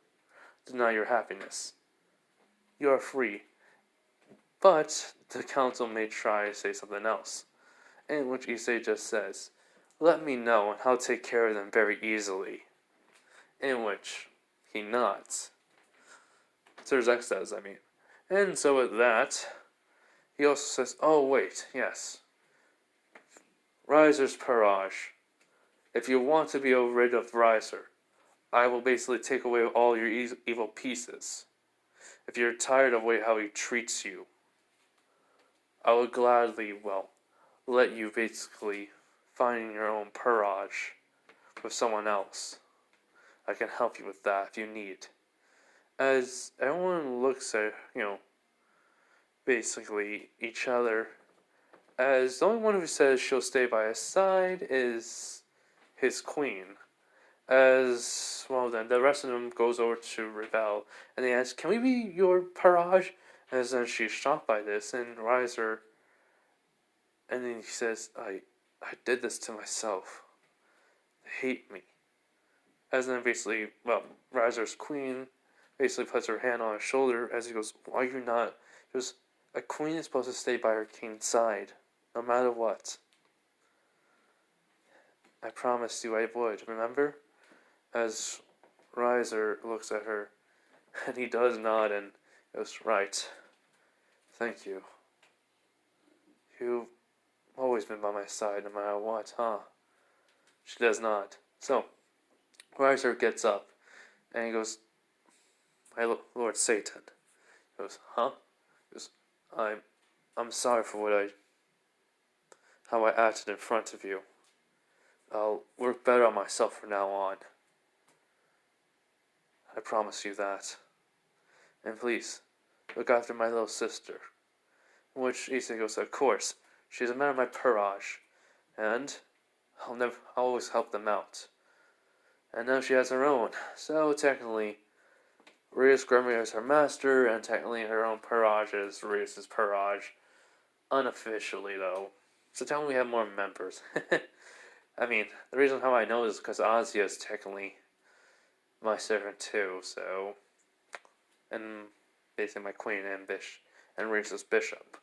deny your happiness. You are free. But the council may try to say something else, in which issei just says, let me know and I'll take care of them very easily. In which he nods. Cerzac says, I mean. And so with that, he also says, oh wait, yes. Riser's Parage. If you want to be rid of Riser, I will basically take away all your evil pieces. If you're tired of how he treats you, I will gladly, let you basically find your own Parage with someone else. I can help you with that if you need. As everyone looks at, basically each other, as the only one who says she'll stay by his side is his queen. As, then the rest of them goes over to Ravel, and they ask, can we be your Parage? As then she's shocked by this, and Riser, and then he says, I did this to myself. They hate me. As then basically, Riser's queen basically puts her hand on his shoulder as he goes, why are you not? He goes, a queen is supposed to stay by her king's side, no matter what. I promised you I would, remember? As Riser looks at her, and he does nod and goes, right. Thank you. You've always been by my side no matter what, huh? She does not. So, Riser gets up, and he goes, my Lord Satan. He goes, huh? He goes, I'm sorry for how I acted in front of you. I'll work better on myself from now on. I promise you that. And please, look after my little sister. In which issei goes, of course, she's a member of my Parage, and I'll always help them out. And now she has her own, so technically, Rias Grummy is her master, and technically her own Parage is Rias' Parage. Unofficially, though. So technically we have more members. I mean, the reason how I know is because Azia is technically my servant too, so... And basically my queen and Rias' bishop.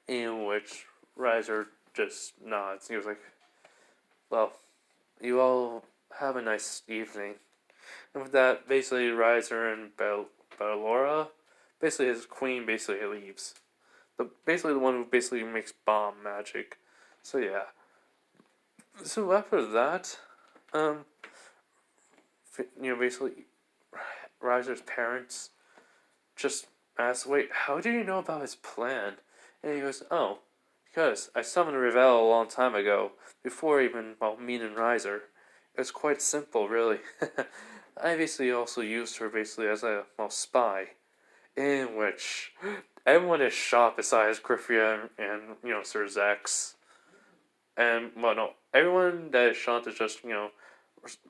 In which Riser just nods. He was like, well, you all have a nice evening. And with that, basically Riser and Bellora, basically his queen basically leaves. Basically the one who basically makes bomb magic. So yeah. So after that, basically Riser's parents just ask, wait, how do you know about his plan? And he goes, oh, because I summoned Ravel a long time ago, before even, meeting Riser. It was quite simple, really. I basically also used her basically as a, spy, in which everyone is shocked besides Griffia and Sir Zax. And, everyone that is shocked is just,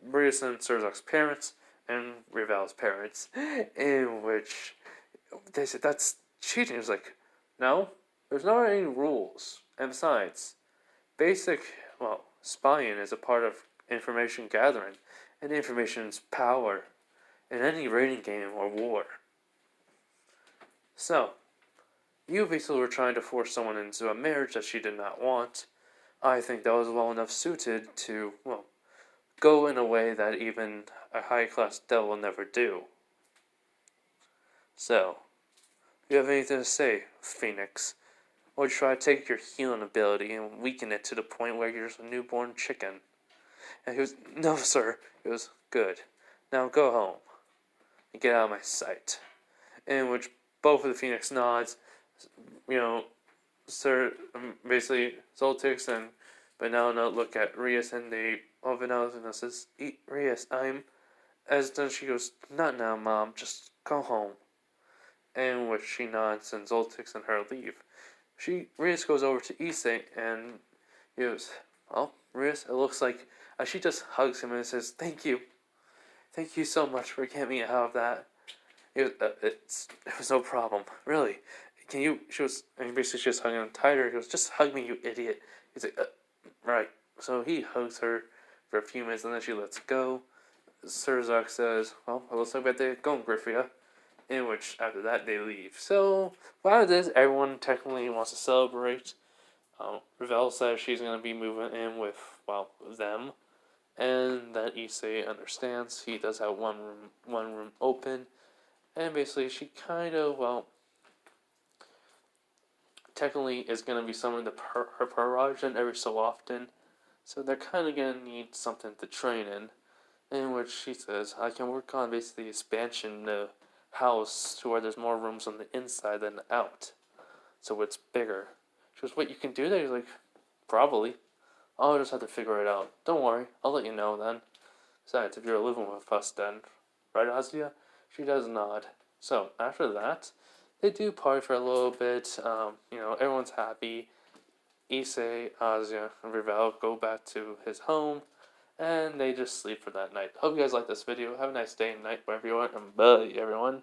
Marius and Sir Zax's parents and Ravel's parents, in which they said, that's cheating. It's like, no, there's not any rules. And besides, basic, spying is a part of information gathering, and information is power in any raiding game or war. So, you basically were trying to force someone into a marriage that she did not want. I think that was well enough suited to, go in a way that even a high-class devil will never do. So, if you have anything to say, Phoenix, or try to take your healing ability and weaken it to the point where you're just a newborn chicken. And he goes, no, sir. He goes, good. Now go home and get out of my sight. In which both of the Phoenix nods, you know, Sir, basically Zoltix and Banana look at Rias and they, oh, Banana says, Rias, I'm, as then she goes, not now, Mom, just go home. And which she nods and Zoltix and her leave. Rias goes over to issei and he goes, well, Rias, it looks like, she just hugs him and says, thank you so much for getting me out of that. It was no problem, really. Can you? She was, and basically she was hugging him tighter. He goes, just hug me, you idiot. He's like, right. So he hugs her for a few minutes, and then she lets go. Sir Zuck says, well, it looks like we have to go, Griffia. In which, after that, they leave. So, out of this, everyone technically wants to celebrate. Ravel says she's going to be moving in with, well, them. And that issei understands. He does have one room open. And basically, she kind of, well, technically is going to be summoning her Parajan every so often. So they're kind of going to need something to train in which she says, I can work on basically expansion the house to where there's more rooms on the inside than out. So it's bigger. She goes, what, you can do that? He's like, probably. I'll just have to figure it out. Don't worry, I'll let you know then. Besides, if you're living with us then. Right, Azia? She does nod. So, after that, they do party for a little bit. Everyone's happy. Issei, Azia, and Rivel go back to his home, and they just sleep for that night. Hope you guys like this video. Have a nice day and night wherever you are, and bye, everyone.